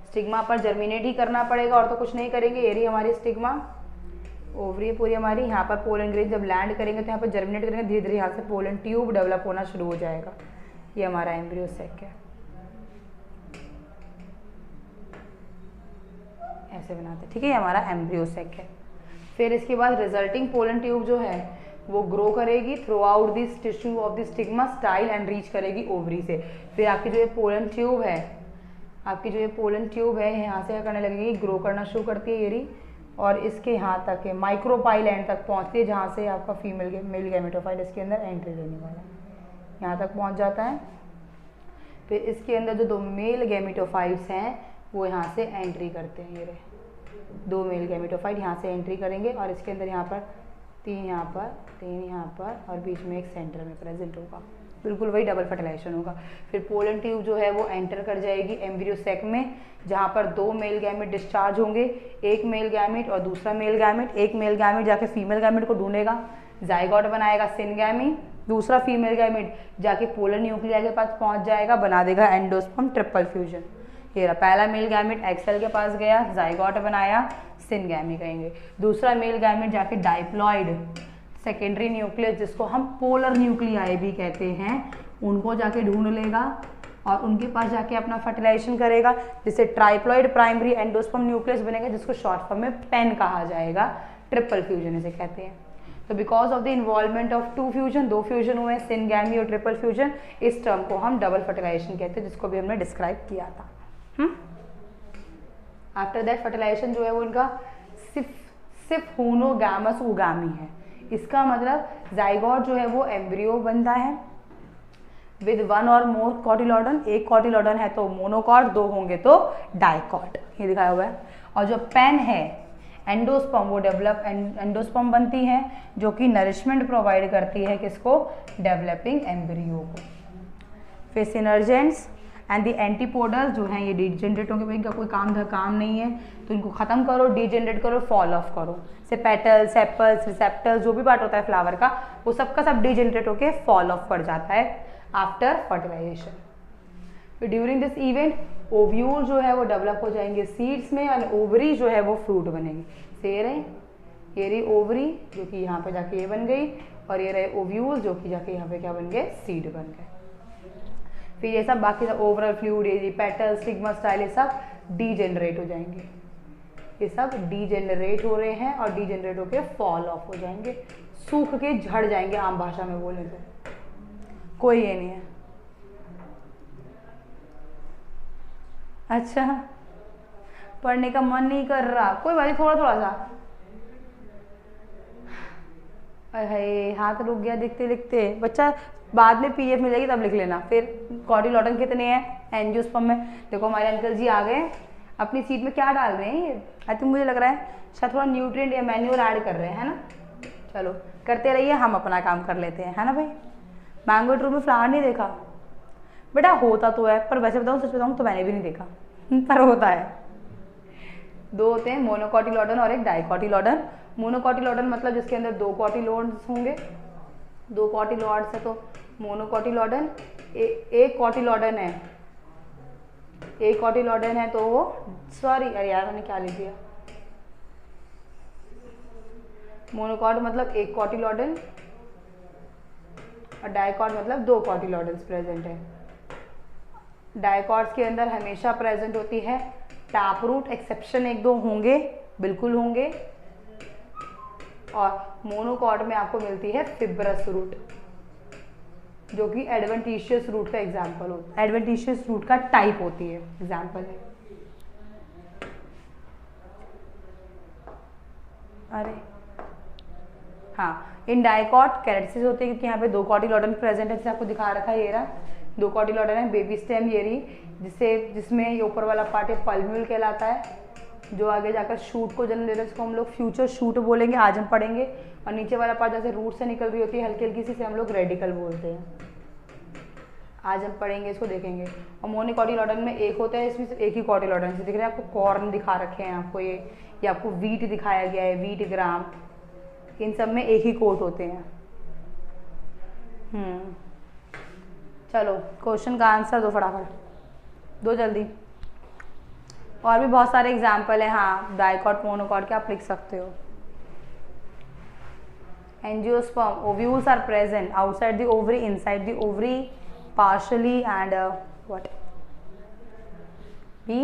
स्टिग्मा पर जर्मिनेट ही करना पड़ेगा और तो कुछ नहीं करेंगे। ये रही हमारी स्टिग्मा, ओवरी पूरी हमारी। यहाँ पर पोलन ग्रेन जब लैंड करेंगे तो यहाँ पर जर्मिनेट करेंगे, धीरे धीरे यहाँ से पोलन ट्यूब डेवलप होना शुरू हो जाएगा। ये हमारा एम्ब्रियो सेक है, ऐसे बनाते हैं, ठीक है। ये हमारा एम्ब्रियो सेक है। फिर इसके बाद रिजल्टिंग पोलन ट्यूब जो है वो ग्रो करेगी through out this tissue of the stigma style and reach करेगी ओवरी से। फिर आपकी जो ये पोलन ट्यूब है, आपकी जो ये पोलन ट्यूब है यहाँ से क्या करने लगेगी? ग्रो करना शुरू करती है ये रही, और इसके यहाँ तक है माइक्रोपाइल एंड तक पहुँचती है, जहाँ से आपका फीमेल मेल गैमेटोफाइट इसके अंदर एंट्री लेने वाला है, यहाँ तक पहुँच जाता है। फिर इसके अंदर जो दो मेल गैमेटोफाइट्स हैं वो यहाँ से एंट्री करते हैं। ये रहे दो मेल गैमेटोफाइट यहाँ से एंट्री करेंगे, और इसके अंदर यहाँ पर तीन यहाँ पर और बीच में एक सेंटर में प्रेजेंट होगा। बिल्कुल वही डबल फर्टिलाइजेशन होगा। फिर पोलन ट्यूब जो है वो एंटर कर जाएगी एम्ब्रियो सेक में, जहाँ पर दो मेल गैमेट डिस्चार्ज होंगे, एक मेल गैमेट और दूसरा मेल गैमेट। एक मेल गैमेट जाके फीमेल गैमेट को ढूंढेगा, जाइगोट बनाएगा सिनगैमी। दूसरा फीमेल गैमेट जाके पोलन न्यूक्लिया के पास पहुँच जाएगा, बना देगा एंडोस्पर्म ट्रिपल फ्यूजन। ये रहा पहला मेल गैमेट एक्सेल के पास गया, जाइगोट बनाया, सिनगैमी कहेंगे। दूसरा मेल गैमेट जाके डाइप्लॉइड सेकेंडरी न्यूक्लियस, जिसको हम पोलर न्यूक्लियाई भी कहते हैं, उनको जाके ढूंढ लेगा और उनके पास जाके अपना फर्टिलाइजेशन करेगा, जिससे ट्राइप्लॉइड प्राइमरी एंडोस्पर्म न्यूक्लियस बनेगा, जिसको शॉर्ट फॉर्म में पेन कहा जाएगा। ट्रिपल फ्यूजन इसे कहते हैं। तो because of the involvement of two fusion, दो फ्यूजन हुए हैं, सिनगैमी और ट्रिपल फ्यूजन, इस टर्म को हम डबल फर्टिलाइजेशन कहते हैं, जिसको भी हमने डिस्क्राइब किया था। आफ्टर दैट फर्टिलाइजेशन जो है वो इनका सिर्फ होनोगैमस उगामी है। इसका मतलब जाइगोट जो है वो एम्ब्रियो बनता है विद वन और मोर कॉटिलॉडन। एक कॉटिलॉडन है तो मोनोकॉट, दो होंगे तो डाइकॉट, ये दिखाया हुआ है। और जो पेन है एंडोस्पर्म, वो डेवलप एंडोस्पर्म बनती है, जो कि नरिशमेंट प्रोवाइड करती है किसको? डेवलपिंग एम्ब्रियो को। फिर सिनर्जेंट्स एंड दी एंटीपोडल जो हैं ये डीजेनरेट होंगे, भाई इनका कोई काम नहीं है तो इनको ख़त्म करो, डीजेनरेट करो, फॉल ऑफ करो। से पेटल्स, सेपल्स, रिसेप्टर्स, जो भी पार्ट होता है फ्लावर का, वो सबका सब डीजेनरेट होके फॉल ऑफ कर जाता है after fertilization. During this event ovule जो है वो डेवलप हो जाएंगे सीड्स में, और ओवरी जो है वो फ्रूट बनेगी। से ये रही ओवरी जो कि यहाँ पे जाके ये बन गई, और ये रहे ओव्यूल जो कि जाके यहाँ पे क्या बन गए? सीड बन गए। फिर ये सब बाकी सब ओवरऑल फ्लूइड, ये पेटल, स्टिग्मा स्टाइल, ये सब डीजेनरेट हो जाएंगे। ये सब डीजेनरेट हो रहे हैं और डीजेनरेट होके फॉल ऑफ हो जाएंगे, सूख के झड़ जाएंगे, आम भाषा में बोले तो। कोई ये नहीं है। अच्छा, पढ़ने का मन नहीं कर रहा, कोई बात नहीं, थोड़ा सा। अरे हाथ रुक गया लिखते लिखते। बच्चा बाद में पीडीएफ मिल जाएगी तब लिख लेना। फिर कॉटिलॉडन कितने हैं एंजियोस्पर्म में? देखो हमारे अंकल जी आ गए, अपनी सीट में क्या डाल रहे हैं ये? आई थिंक मुझे लग रहा है शायद थोड़ा न्यूट्रिएंट या मैन्योर ऐड कर रहे हैं, है ना। चलो करते रहिए, हम अपना काम कर लेते हैं, है ना भाई। मैंगो ट्री में फ्लावर नहीं देखा बेटा? होता तो है, पर वैसे बताऊँ, सच बताऊँ तो मैंने भी नहीं देखा, पर होता है। दो होते हैं, मोनोकॉटिलॉडन और एक डाइकॉटिलॉडन। मोनोकॉटिलॉडन मतलब जिसके अंदर दो कॉटिलॉड्स होंगे, दो कॉटिलॉड्स है तो मोनोकॉटिलॉडन। एक कॉटिलॉडन है, एक कॉटिलॉडन है तो वो, सॉरी अरे यार मैंने क्या लिख दिया, मोनोकॉट मतलब एक कॉटिलॉडन और डाइकॉट मतलब दो कॉटिलॉडन्स प्रेजेंट है। डाइकॉट्स के अंदर हमेशा प्रेजेंट होती है टैप रूट, एक्सेप्शन एक दो होंगे, बिल्कुल होंगे, और मोनोकॉट में आपको मिलती है फिब्रस रूट, जो कि एडवेंटिशियस रूट का एग्जाम्पल होता है, एडवेंटिशियस रूट का टाइप होती है, एग्जाम्पल है। अरे हाँ, इन डाइकॉट कैरेटिस होते हैं क्योंकि यहाँ पे दो कॉटिलॉडन प्रेजेंट है, जैसे आपको दिखा रखा है, ये रहा दो कॉटिलॉडन है, बेबी स्टेम ये रही, जिसमें ये ऊपर वाला पार्ट है पल्म्यूल कहलाता है, जो आगे जाकर शूट को जन्म देता है, इसको हम लोग फ्यूचर शूट बोलेंगे, आज हम पढ़ेंगे। और नीचे वाला पार्ट जैसे रूट से निकल रही होती है हल्की हल्की सी, से हम लोग रेडिकल बोलते हैं, आज हम पढ़ेंगे, इसको देखेंगे। और मोनोकॉटिलॉडन में एक होता है, इसमें सिर्फ एक ही कॉटिलॉडन से दिख रहा है आपको, कॉर्न दिखा रखे हैं आपको, ये आपको वीट दिखाया गया है, वीट ग्राम, इन सब में एक ही कोट होते हैं। चलो क्वेश्चन का आंसर दो फटाफट, दो जल्दी। और भी बहुत सारे एग्जाम्पल है, हाँ, डाइकॉट मोनोकॉट के आप लिख सकते हो। Angiosperm, ovules are present outside the ovary, inside the ovary partially, and what B,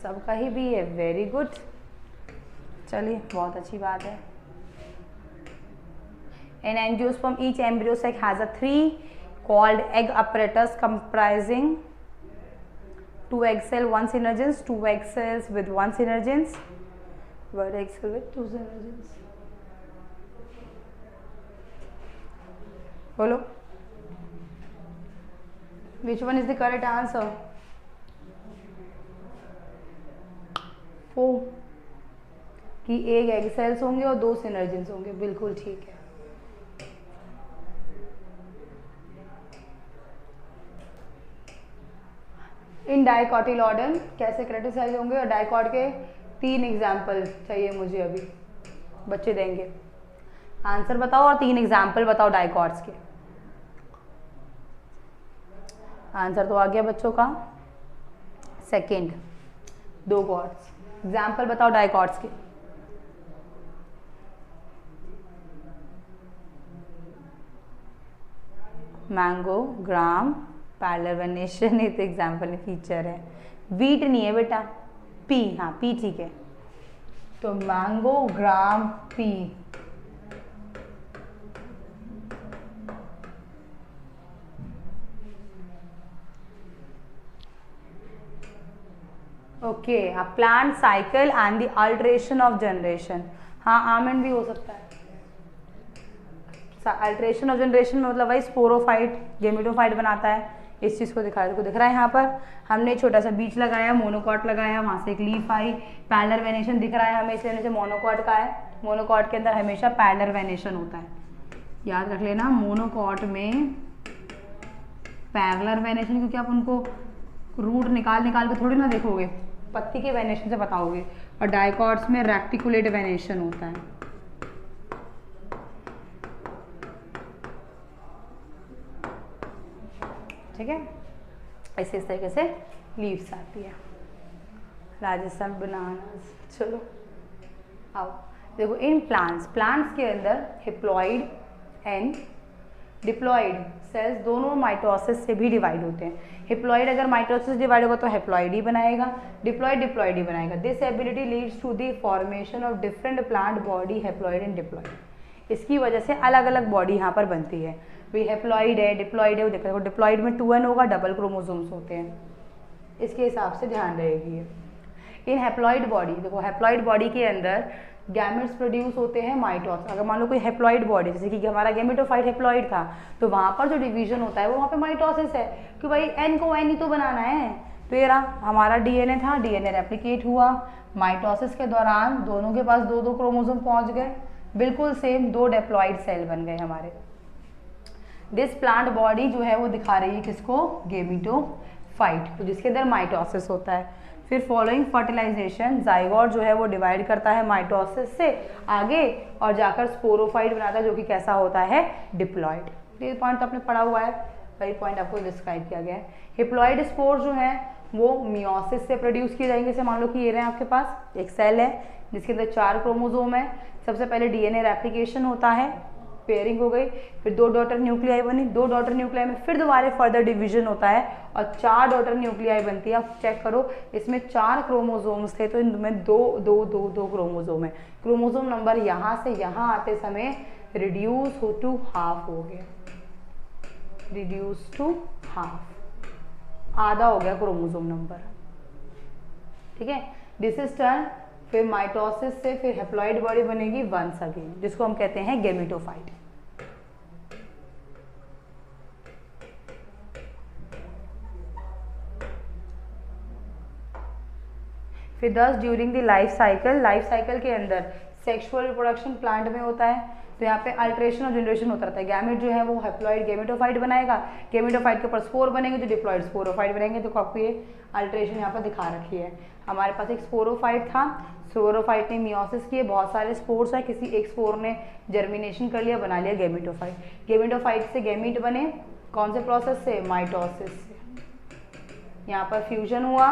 सबका ही B है, वेरी गुड, चलिए बहुत अच्छी बात है। In angiosperm each embryo sac has a 3 called egg apparatus comprising 2 egg cell 1 synergens, 2 egg cells with 1 synergens, 1 egg cell with 2 synergens। बोलो which one is the correct answer? 4 कि एक egg cells होंगे और 2 सिनर्जिन्स होंगे, बिल्कुल ठीक है। इन डाइकॉटिलॉडन कैसे क्रेटिसाइज होंगे, और डाइकॉट के 3 एग्जाम्पल चाहिए मुझे, अभी बच्चे देंगे। आंसर बताओ और 3 एग्जाम्पल बताओ डाइकॉट्स के। आंसर तो आ गया बच्चों का, सेकेंड 2 कॉर्ड्स। एग्जाम्पल बताओ डाइकॉट्स के। मैंगो, ग्राम, पैरेलल वेनेशन, ये तो एग्जाम्पल है, फीचर है। वीट नहीं है बेटा, पी, हाँ पी ठीक है। तो mango, gram, P. Okay, plant cycle and the alteration of generation, हाँ आमंड भी हो सकता है। अल्ट्रेशन ऑफ जनरेशन में मतलब वही स्पोरोफाइट गेमेटोफाइट बनाता है, इस चीज़ को दिख रहा है यहाँ पर। हमने छोटा सा बीच लगाया, मोनोकॉट लगाया, वहाँ से एक लीफ आई, पैरेलल वेनेशन दिख रहा है हमें, इसलिए नीचे मोनोकॉट का है। मोनोकॉट के अंदर हमेशा पैरेलल वेनेशन होता है, याद रख लेना। मोनोकॉट में पैरेलल वेनेशन, क्योंकि आप उनको रूट निकाल के थोड़ी ना देखोगे, पत्ती के वेनेशन से बताओगे। और डाइकॉट्स में रेक्टिकुलेट वेनेशन होता है। ठीक है, ऐसे इस तरीके से लीव्स आती है। राजस्थान बनानास। चलो आओ देखो, इन प्लांट्स के अंदर हिप्लॉइड एंड डिप्लॉइड सेल्स दोनों माइटोसिस से भी डिवाइड होते हैं। हिप्लॉइड अगर माइटोसिस डिवाइड होगा तो हेप्लॉइड ही बनाएगा, डिप्लॉइड ही बनाएगा। This ability leads to the formation of different plant body, haploid and diploid. इसकी वजह से अलग अलग बॉडी यहाँ पर बनती है। भी हेप्लॉइड है, डिप्लॉइड है, वो देखो डिप्लॉइड में 2n होगा, डबल क्रोमोसोम्स होते हैं, इसके हिसाब से ध्यान रहेगी। इन हेप्लॉइड बॉडी, देखो हेप्लॉइड बॉडी के अंदर गैमेट्स प्रोड्यूस होते हैं माइटोसिस। अगर मान लो कोई हेप्लॉइड बॉडी, जैसे कि हमारा गेमेटोफाइट हेप्लॉइड था, तो वहाँ पर जो डिवीजन होता है वो वहाँ पे माइटोसिस है, कि भाई n को n ही तो बनाना है। तो ये रहा हमारा डीएनए था, डीएनए रेप्लिकेट हुआ, माइटोसिस के दौरान दोनों के पास 2-2 क्रोमोसोम पहुँच गए, बिल्कुल सेम 2 डिप्लॉइड सेल बन गए हमारे। दिस प्लांट बॉडी जो है वो दिखा रही है किसको, गेमेटोफाइट, तो जिसके अंदर माइटोसिस होता है। फिर फॉलोइंग फर्टिलाइजेशन जाइगोट जो है वो डिवाइड करता है माइटोसिस से आगे और जाकर स्पोरोफाइट बनाता है, जो कि कैसा होता है, डिप्लॉइड। ये पॉइंट आपने पढ़ा हुआ है, वही पॉइंट आपको डिस्क्राइब किया गया है। हिप्लॉइड स्पोर जो है वो मियोसिस से प्रोड्यूस किए जाएंगे। जैसे मान लो कि ये रहे आपके पास एक सेल है जिसके अंदर 4 क्रोमोसोम है। सबसे पहले डीएनए रेप्लिकेशन होता है, पेयरिंग हो गई, फिर 2 डॉटर न्यूक्लियाई बनी, 2 डॉटर न्यूक्लियाई में फिर दोबारा फर्दर डिवीजन होता है और 4 डॉटर न्यूक्लियाई बनती है। आप चेक करो, इसमें 4 क्रोमोसोम्स थे तो इनमें 2 क्रोमोसोम है। क्रोमोसोम नंबर यहाँ से यहाँ आते समय रिड्यूस टू हाफ हो गया, रिड्यूस टू हाफ, आधा हो गया क्रोमोसोम नंबर। ठीक है, दिस इज टर्न। फिर माइटोसिस से फिर हेप्लॉइड बॉडी बनेगी वंस अगेन, जिसको हम कहते हैं गैमेटोफाइट। फिर 10 ड्यूरिंग द लाइफ साइकिल के अंदर सेक्सुअल रिप्रोडक्शन प्लांट में होता है। तो यहाँ पे अल्ट्रेशन और जनरेशन होता रहता है। गैमेट जो है वो हेप्लॉइड गैमेटोफाइट बनाएगा, गैमेटोफाइट के ऊपर स्पोर बनेंगे जो डिप्लॉइड स्पोरोफाइट बनेंगे। तो आपको ये अल्ट्रेशन यहाँ पर दिखा रखी है। हमारे पास एक स्पोरोफाइट था, स्पोरोफाइट ने मियोसिस किए, बहुत सारे स्पोर्स है, किसी एक स्पोर ने जर्मिनेशन कर लिया, बना लिया गैमेटोफाइट। गैमेटोफाइट से गैमीट बने, कौन से प्रोसेस से? माइटोसिस से। यहाँ पर फ्यूजन हुआ,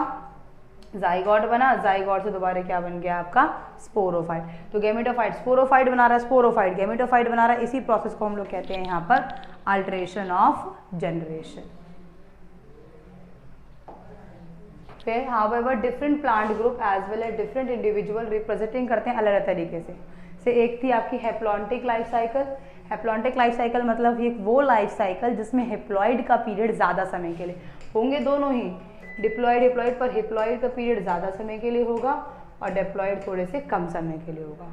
जाइगोट बना, जाइगोट से दोबारा क्या बन गया आपका? स्पोरोफाइट। तो गैमेटोफाइट स्पोरोफाइट बना रहा है, स्पोरोफाइट गैमेटोफाइट बना रहा है। इसी प्रोसेस को हम लोग कहते हैं यहाँ पर अल्ट्रेशन ऑफ जनरेशन। फिर however different plant group as well as different individual representing करते हैं अलग अलग तरीके से एक थी आपकी haplontic life cycle. Haplontic life cycle मतलब ये वो लाइफ साइकिल जिसमें हेप्लॉइड का पीरियड ज़्यादा समय के लिए होंगे, दोनों ही डिप्लॉइड पर हेप्लॉइड का पीरियड ज़्यादा समय के लिए होगा और डिप्लॉइड थोड़े से कम समय के लिए होगा।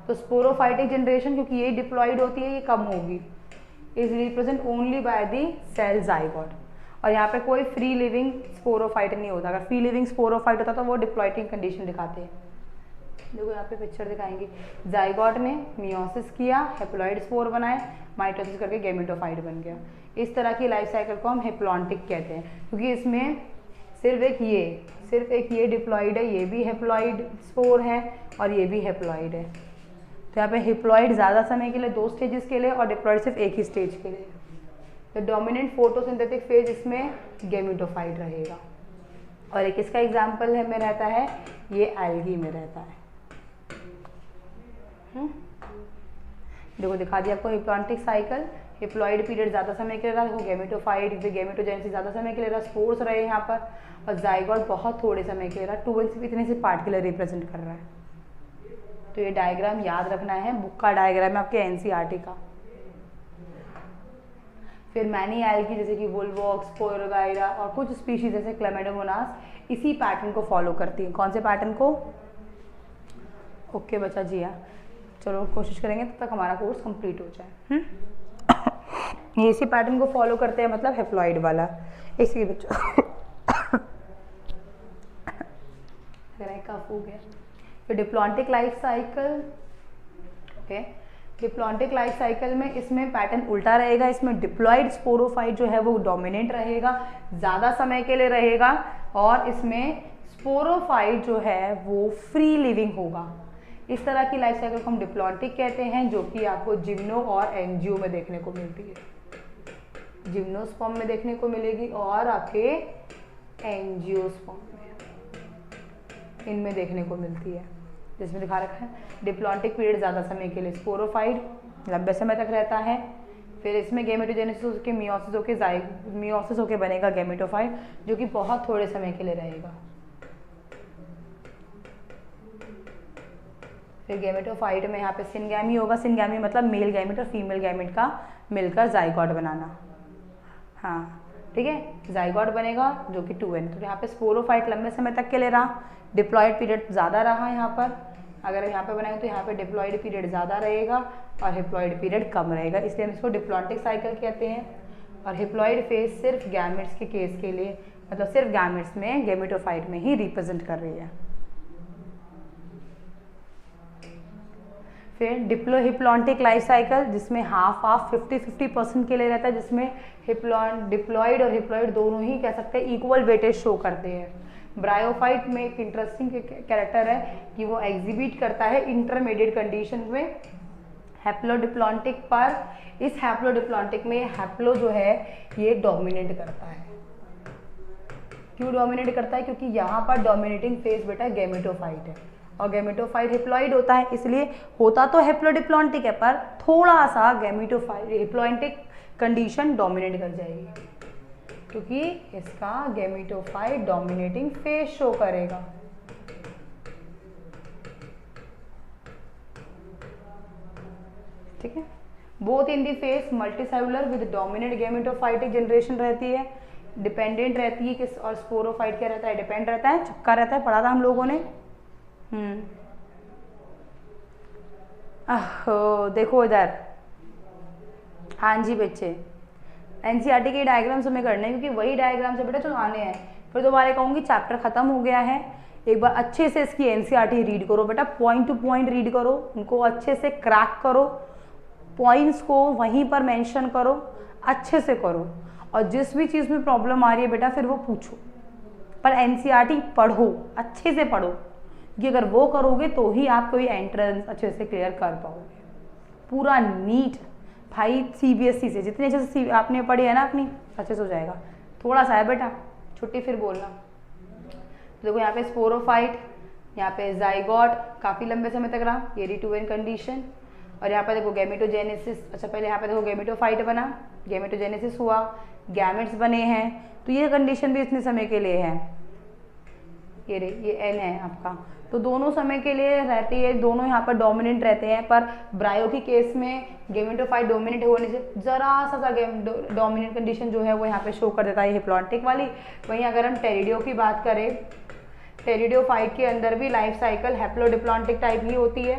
तो स्पोरोफाइटिक जनरेशन क्योंकि ये डिप्लॉइड होती है, ये कम होगी, is represent only by the cell zygote. और यहाँ पे कोई फ्री लिविंग स्पोरोफाइट नहीं होता। अगर फ्री लिविंग स्पोरोफाइट होता तो वो डिप्लॉइटिंग कंडीशन दिखाते हैं। देखो यहाँ पे पिक्चर दिखाएंगे, जाइगोट ने मियोसिस किया, हेप्लॉइड स्पोर बनाए, माइटोसिस करके गैमेटोफाइट बन गया। इस तरह की लाइफ साइकिल को हम हेप्लॉन्टिक कहते हैं क्योंकि इसमें सिर्फ एक ये डिप्लॉइड है, ये भी हेप्लॉइड स्पोर है और ये भी हेप्लॉइड है। तो यहाँ पे हेप्लॉइड ज़्यादा समय के लिए 2 स्टेजेस के लिए और डिप्लॉइड सिर्फ एक ही स्टेज के लिए। तो डोमिनेंट फोटोसिंथेटिक फेज इसमें गैमेटोफाइट रहेगा। और एक इसका एग्जाम्पल है में रहता है, ये एल्गी में रहता है। देखो दिखा दिया आपको हेप्लॉन्टिक साइकिल, हेप्लॉइड पीरियड ज़्यादा समय के लिए रहा, देखो गैमेटोफाइट गैमेटोजेनेसिस ज़्यादा समय के लिए रहा, स्पोर्स रहे यहाँ पर, और जाइगोट बहुत थोड़े समय के लिए रहा, 2 इतने से पार्ट के लिए रिप्रेजेंट कर रहा है। तो ये डायग्राम याद रखना है, बुक का डायग्राम है आपके एनसीईआरटी का। फिर मैनी एल्गी जैसे कि वुलवॉक्स, पोयरोगाइरा और कुछ स्पीशीज जैसे क्लेमेडोमोनास इसी पैटर्न को फॉलो करती हैं। कौन से पैटर्न को? ओके बच्चा जी हाँ, चलो कोशिश करेंगे तब तक हमारा कोर्स कंप्लीट हो जाए। ये इसी पैटर्न को फॉलो करते हैं, मतलब हेप्लॉइड वाला। इसी बच्चों कफ हो गया। फिर diplontic life cycle, okay, diplontic life cycle में इसमें पैटर्न उल्टा रहेगा। इसमें डिप्लॉइड स्पोरोफाइट जो है वो डोमिनेंट रहेगा, ज़्यादा समय के लिए रहेगा, और इसमें स्पोरोफाइट जो है वो फ्री लिविंग होगा। इस तरह की लाइफ साइकिल को हम डिप्लॉन्टिक कहते हैं, जो कि आपको जिम्नो और एंजियो में देखने को मिलती है। जिम्नोस्पर्म में देखने को मिलेगी और आपके एंजियोस्पर्म में, इनमें देखने को मिलती है। जिसमें दिखा रखा है डिप्लॉन्टिक पीरियड ज़्यादा समय के लिए स्पोरोफाइट लंबे समय तक रहता है। फिर इसमें गैमेटोजेनेसिस होकर मियोसिस होकर बनेगा गैमेटोफाइट, जो कि बहुत थोड़े समय के लिए रहेगा। फिर गैमेटोफाइट में यहाँ पे सिनगैमी होगा। सिनगैमी मतलब मेल गैमेट और फीमेल गैमेट का मिलकर जाइगोट बनाना। हाँ ठीक है, जाइगोट बनेगा जो कि 2n। तो यहाँ पे स्पोरोफाइट लंबे समय तक के लिए रहा, डिप्लॉइड पीरियड ज़्यादा रहा यहाँ पर। अगर यहाँ पे बनाएंगे तो यहाँ पे डिप्लॉइड पीरियड ज़्यादा रहेगा और हेप्लॉइड पीरियड कम रहेगा, इसलिए हम इसको डिप्लॉन्टिक साइकिल कहते हैं। और हेप्लॉइड फेज सिर्फ गैमेट्स के केस के लिए, मतलब सिर्फ गैमेट्स में गैमेटोफाइट में ही रिप्रेजेंट कर रही है। फिर हिप्लॉन्टिक लाइफ साइकिल जिसमें हाफ 50-50% के लिए रहता है, जिसमें डिप्लॉइड और हिप्लॉइड दोनों ही कह सकते हैं इक्वल वेटेज शो करते हैं। ब्रायोफाइट में एक इंटरेस्टिंग कैरेक्टर है कि वो एग्जिबिट करता है इंटरमीडिएट कंडीशन में हैप्लोडिप्लॉन्टिक पर। इस हैप्लोडिप्लॉन्टिक में हैप्लो जो है ये डोमिनेट करता है, क्यों डोमिनेट करता है? क्योंकि यहाँ पर डोमिनेटिंग फेज बेटा गैमेटोफाइट है और गैमेटोफाइट हेप्लॉइड होता है, इसलिए होता तो हेप्लोडिप्लॉन्टिक है पर थोड़ा सा गैमेटोफाइट हेप्लॉइंटिक कंडीशन डोमिनेट कर जाएगी क्योंकि इसका गैमेटोफाइट डोमिनेटिंग फेज शो करेगा। ठीक है, both in the face multicellular with dominant gametophytic generation रहती है, डिपेंडेंट रहती है किस, और स्पोरोफाइट क्या रहता है? डिपेंड रहता है, चिपका रहता है, पढ़ा था हम लोगों ने। देखो इधर, हाँ जी बच्चे, एनसीईआरटी के डायग्राम्स हमें करने हैं क्योंकि वही डायग्राम से बेटा जो आने हैं। फिर दोबारा कहूँगी चैप्टर खत्म हो गया है, एक बार अच्छे से इसकी एनसीईआरटी रीड करो बेटा, पॉइंट टू पॉइंट रीड करो, उनको अच्छे से क्रैक करो, पॉइंट्स को वहीं पर मेंशन करो, अच्छे से करो, और जिस भी चीज़ में प्रॉब्लम आ रही है बेटा फिर वो पूछो, पर एनसीईआरटी पढ़ो, अच्छे से पढ़ो, कि अगर वो करोगे तो ही आप कोई एंट्रेंस अच्छे से क्लियर कर पाओगे। पूरा नीट भाई सीबीएसई से जितने अच्छे से आपने पढ़ी है ना अपनी, अच्छे से हो जाएगा। थोड़ा सा है बेटा, छुट्टी फिर बोलना। तो देखो यहाँ पे स्पोरोफाइट, यहाँ पे जाइगोट काफ़ी लंबे समय तक रहा, ये री2n कंडीशन, और यहाँ पर देखो गैमेटोजेनेसिस। अच्छा पहले यहाँ पे देखो गैमेटोफाइट बना, गैमेटोजेनेसिस हुआ, गैमेट्स बने हैं, तो ये कंडीशन भी इतने समय के लिए है, ये एन है आपका, तो दोनों समय के लिए रहती है, दोनों यहाँ पर डोमिनेंट रहते हैं। पर ब्रायो की केस में गैमेटोफाइट डोमिनेंट होने से जरा सा डोमिनेंट कंडीशन जो है वो यहाँ पे शो कर देता है हेप्लॉन्टिक वाली। वहीं अगर हम टेरिडियो की बात करें, टेरिडियोफाइट के अंदर भी लाइफ साइकिल हैप्लोडिप्लॉन्टिक टाइप ही होती है,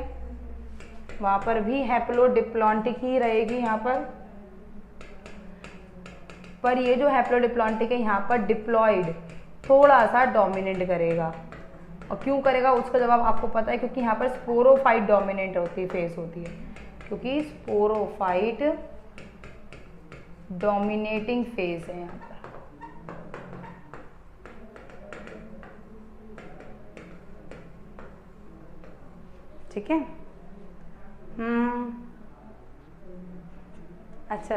वहाँ पर भी हैप्लोडिप्लॉन्टिक ही रहेगी यहाँ पर ये जो हैप्लोडिप्लॉन्टिक है यहाँ पर डिप्लॉइड थोड़ा सा डोमिनेट करेगा। और क्यों करेगा उसका जवाब आपको पता है, क्योंकि यहाँ पर स्पोरोफाइट डोमिनेंट होती है, फेस होती है, क्योंकि स्पोरोफाइट डोमिनेटिंग फेस है यहाँ पर। ठीक है, अच्छा,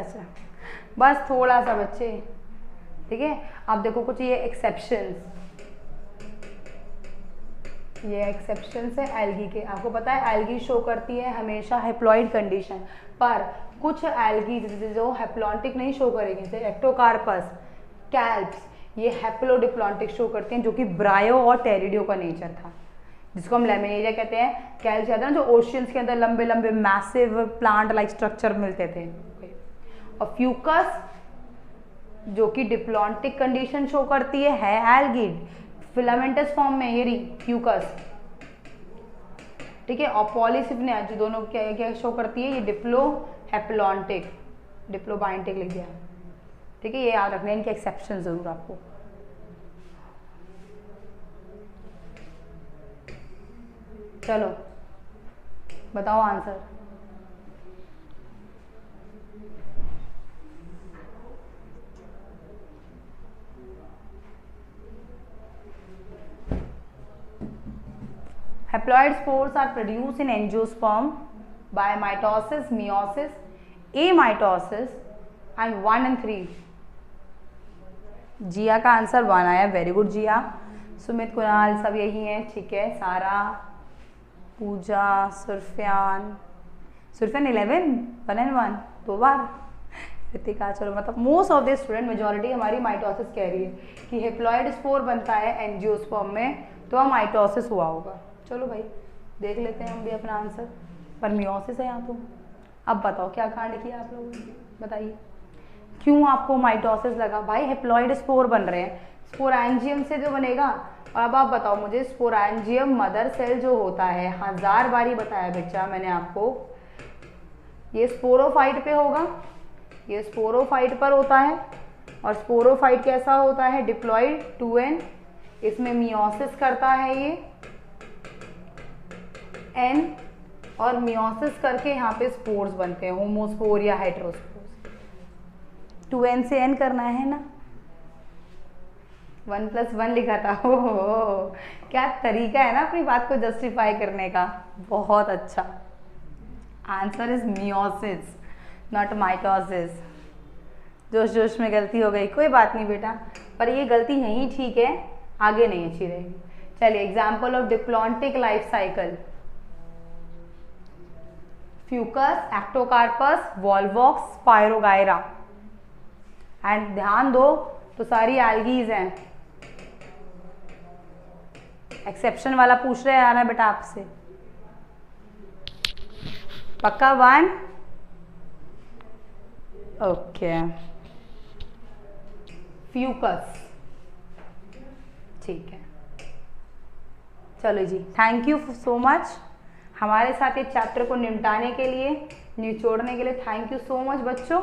बस थोड़ा सा बच्चे। ठीक है, आप देखो कुछ ये एक्सेप्शंस, ये एक्सेप्शंस है एल्गी के। आपको पता है एल्गी शो करती है हमेशा हैप्लॉइड कंडीशन, पर कुछ एल्गी जो हैप्लॉन्टिक नहीं शो करेगी, जैसे एक्टोकार्पस, कैल्प्स, ये हैप्लोडिप्लॉन्टिक शो करते हैं, जो कि ब्रायो और टेरिडियो का नेचर था, जिसको हम लेमिनेरिया कहते हैं। कैल्प्स याद है ना, जो ओशियंस के अंदर लंबे लंबे मैसिव प्लांट लाइक स्ट्रक्चर मिलते थे। और फ्यूकस जो कि डिप्लॉन्टिक कंडीशन शो करती है एल्गी, फिलामेंटस फॉर्म में, ये रही फ्यूकस। ठीक है, और पॉलीसिफनिया जो दोनों क्या शो करती है, ये डिप्लो हैप्लॉन्टिक, डिप्लोबाइंटिक लिख दिया। ठीक है, ये याद रखना, इनके एक्सेप्शन जरूर आपको। चलो बताओ answer. Haploid spores are produced in angiosperm by mitosis, meiosis, amitosis and 1 and 3। जिया का आंसर 1 आया, वेरी गुड जिया। सुमित, कुणाल सब यही हैं। ठीक है, सारा, पूजा, सुरफियान 11 1 and 1 2 बार। रितिका, चलो मतलब most of the student, majority हमारी माइटोसिस कह रही है कि हेप्लॉइड स्पोर बनता है एंजियोस्पर्म में, तो माइटोसिस हुआ होगा। चलो भाई देख लेते हैं हम भी अपना आंसर, पर मियोसिस है यहाँ तो। अब बताओ क्या कांड किया आप लोगों ने, बताइए क्यों आपको माइटोसिस लगा? भाई हेप्लॉइड स्पोर बन रहे हैं, स्पोरेंजियम से जो बनेगा। और अब आप बताओ मुझे, स्पोरेंजियम मदर सेल जो होता है, 1000 बारी बताया बच्चा मैंने आपको, ये स्पोरोफाइट पे होगा, ये स्पोरोफाइट पर होता है। और स्पोरोफाइट कैसा होता है? डिप्लॉइड 2n, इसमें मियोसिस करता है ये n, और मियोसिस करके यहाँ पे स्पोर्स बनते हैं, होमोस्पोर या हेटेरोस्पोर्स। 2n से n करना है ना, 1 + 1 लिखा था। हो क्या तरीका है ना अपनी बात को जस्टिफाई करने का, बहुत अच्छा। Answer is meiosis not mitosis. जोश जोश में गलती हो गई, कोई बात नहीं बेटा, पर ये गलती नहीं ठीक है, आगे नहीं अच्छी रहेगी। चलिए example of diplontic life cycle, Fucus, Ectocarpus, Volvox, spirogyra. And ध्यान दो तो सारी एल्गीज हैं, एक्सेप्शन वाला पूछ रहे हैं ना बेटा आपसे, पक्का 1? ओके, फ्यूकस, ठीक है। चलो जी, थैंक यू सो मच हमारे साथ इस चैप्टर को निपटाने के लिए, निचोड़ने के लिए। थैंक यू सो मच बच्चों।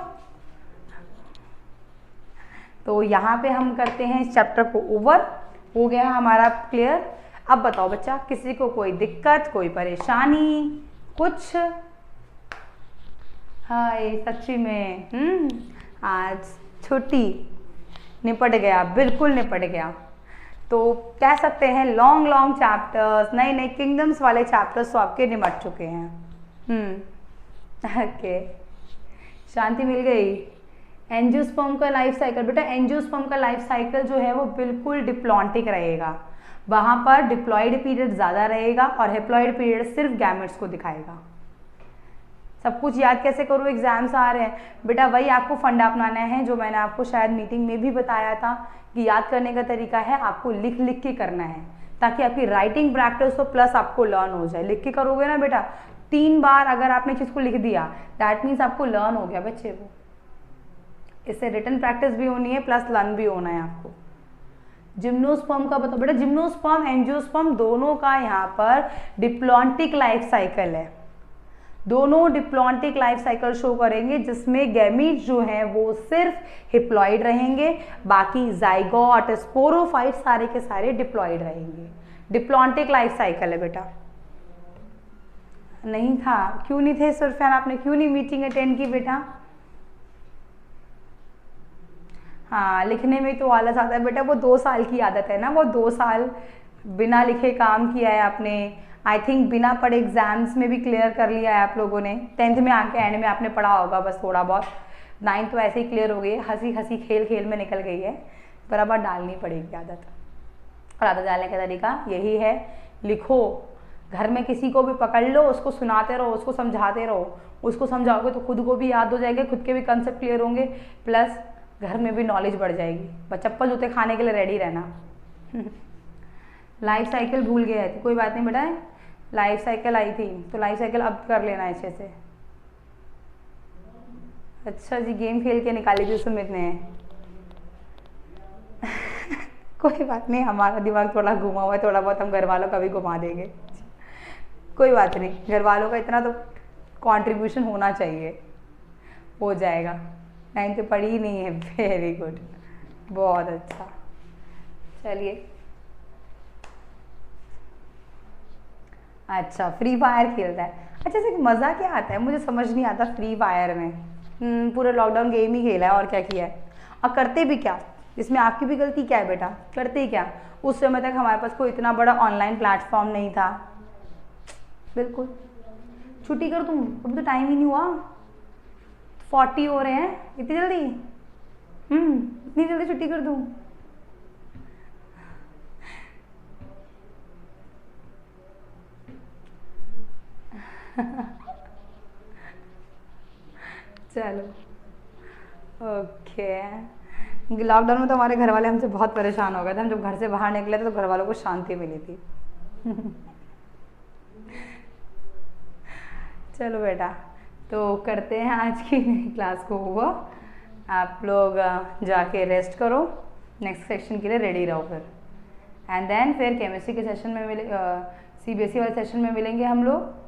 तो यहाँ पे हम करते हैं इस चैप्टर को ओवर, हो गया हमारा क्लियर। अब बताओ बच्चा, किसी को कोई दिक्कत, कोई परेशानी, कुछ? हाय, सच्ची में आज छुट्टी, निपट गया, बिल्कुल निपट गया। तो कह सकते हैं लॉन्ग लॉन्ग चैप्टर्स, नए नए किंगडम्स वाले चैप्टर्स तो आपके निपट चुके हैं। ओके, शांति मिल गई। एंजियोस्पर्म का लाइफ साइकिल, बेटा एंजियोस्पर्म का लाइफ साइकिल जो है वो बिल्कुल डिप्लॉन्टिक रहेगा, वहाँ पर डिप्लॉयड पीरियड ज़्यादा रहेगा और हेप्लॉयड पीरियड सिर्फ गैमेट्स को दिखाएगा। सब कुछ याद कैसे करो, एग्जाम्स आ रहे हैं बेटा, वही आपको फंडा अपनाना है जो मैंने आपको शायद मीटिंग में भी बताया था कि याद करने का तरीका है आपको लिख लिख के करना है, ताकि आपकी राइटिंग प्रैक्टिस हो प्लस आपको लर्न हो जाए। लिख के करोगे ना बेटा, 3 बार अगर आपने चीज़ को लिख दिया दैट मीन्स आपको लर्न हो गया बच्चे। वो इससे रिटन प्रैक्टिस भी होनी है प्लस लर्न भी होना है आपको। जिम्नोस्पर्म का बताओ बेटा, जिम्नोस्पर्म एंजियोस्पर्म दोनों का यहाँ पर डिप्लॉन्टिक लाइफ साइकिल है, दोनों डिप्लॉन्टिक लाइफ साइकिल शो करेंगे, जिसमें गैमीट जो हैं वो सिर्फ हिप्लॉइड रहेंगे, बाकी जाइगोट, स्पोरोफाइट सारे के सारे डिप्लॉइड रहेंगे। डिप्लॉन्टिक लाइफ साइकिल है बेटा। नहीं था? क्यों नहीं थे सुरफियान, आपने क्यों नहीं मीटिंग अटेंड की बेटा? हाँ, लिखने में तो आलस आता है बेटा, वो 2 साल की आदत है ना, वो 2 साल बिना लिखे काम किया है आपने। आई थिंक बिना पढ़े एग्जाम्स में भी क्लियर कर लिया है आप लोगों ने। 10th में आके एंड में आपने पढ़ा होगा बस थोड़ा बहुत, 9th तो ऐसे ही क्लियर हो गई है, हंसी हंसी खेल खेल में निकल गई है, बराबर डालनी पड़ेगी आदत। और आदत डालने का तरीका यही है, लिखो, घर में किसी को भी पकड़ लो, उसको सुनाते रहो, उसको समझाते रहो, उसको समझाओगे तो खुद को भी याद हो जाएगा, खुद के भी कंसेप्ट क्लियर होंगे, प्लस घर में भी नॉलेज बढ़ जाएगी। बस चप्पल जूते खाने के लिए रेडी रहना। लाइफ साइकिल भूल गए थे, कोई बात नहीं बेटा, लाइफ साइकिल आई थी तो लाइफ साइकिल अब कर लेना अच्छे से। अच्छा जी, गेम खेल के निकाली थी सुमित ने। कोई बात नहीं, हमारा दिमाग थोड़ा घुमा हुआ है, थोड़ा बहुत हम घर वालों का भी घुमा देंगे, कोई बात नहीं, घर वालों का इतना तो कंट्रीब्यूशन होना चाहिए, हो जाएगा। 9th तो पढ़ी ही नहीं है, वेरी गुड, बहुत अच्छा। चलिए, अच्छा फ्री फायर खेलता है, अच्छा से मज़ा क्या आता है मुझे समझ नहीं आता फ्री फायर में। पूरे लॉकडाउन गेम ही खेला है और क्या किया है, और करते भी क्या, इसमें आपकी भी गलती क्या है बेटा, करते ही क्या, उस समय तक हमारे पास कोई इतना बड़ा ऑनलाइन प्लेटफॉर्म नहीं था। बिल्कुल, छुट्टी करो तुम, अब तो टाइम ही नहीं हुआ, 40 हो रहे हैं, इतनी जल्दी, इतनी जल्दी छुट्टी कर दूँ? चलो ओके। लॉकडाउन में तो हमारे घर वाले हमसे बहुत परेशान हो गए थे, हम जब घर से बाहर निकले थे तो घर वालों को शांति मिली थी। चलो बेटा, तो करते हैं आज की क्लास को हुआ, आप लोग जाके रेस्ट करो, नेक्स्ट सेक्शन के लिए रेडी रहो फिर, एंड देन फिर केमिस्ट्री के सेशन में मिले, CBSE वाले सेशन में मिलेंगे हम लोग।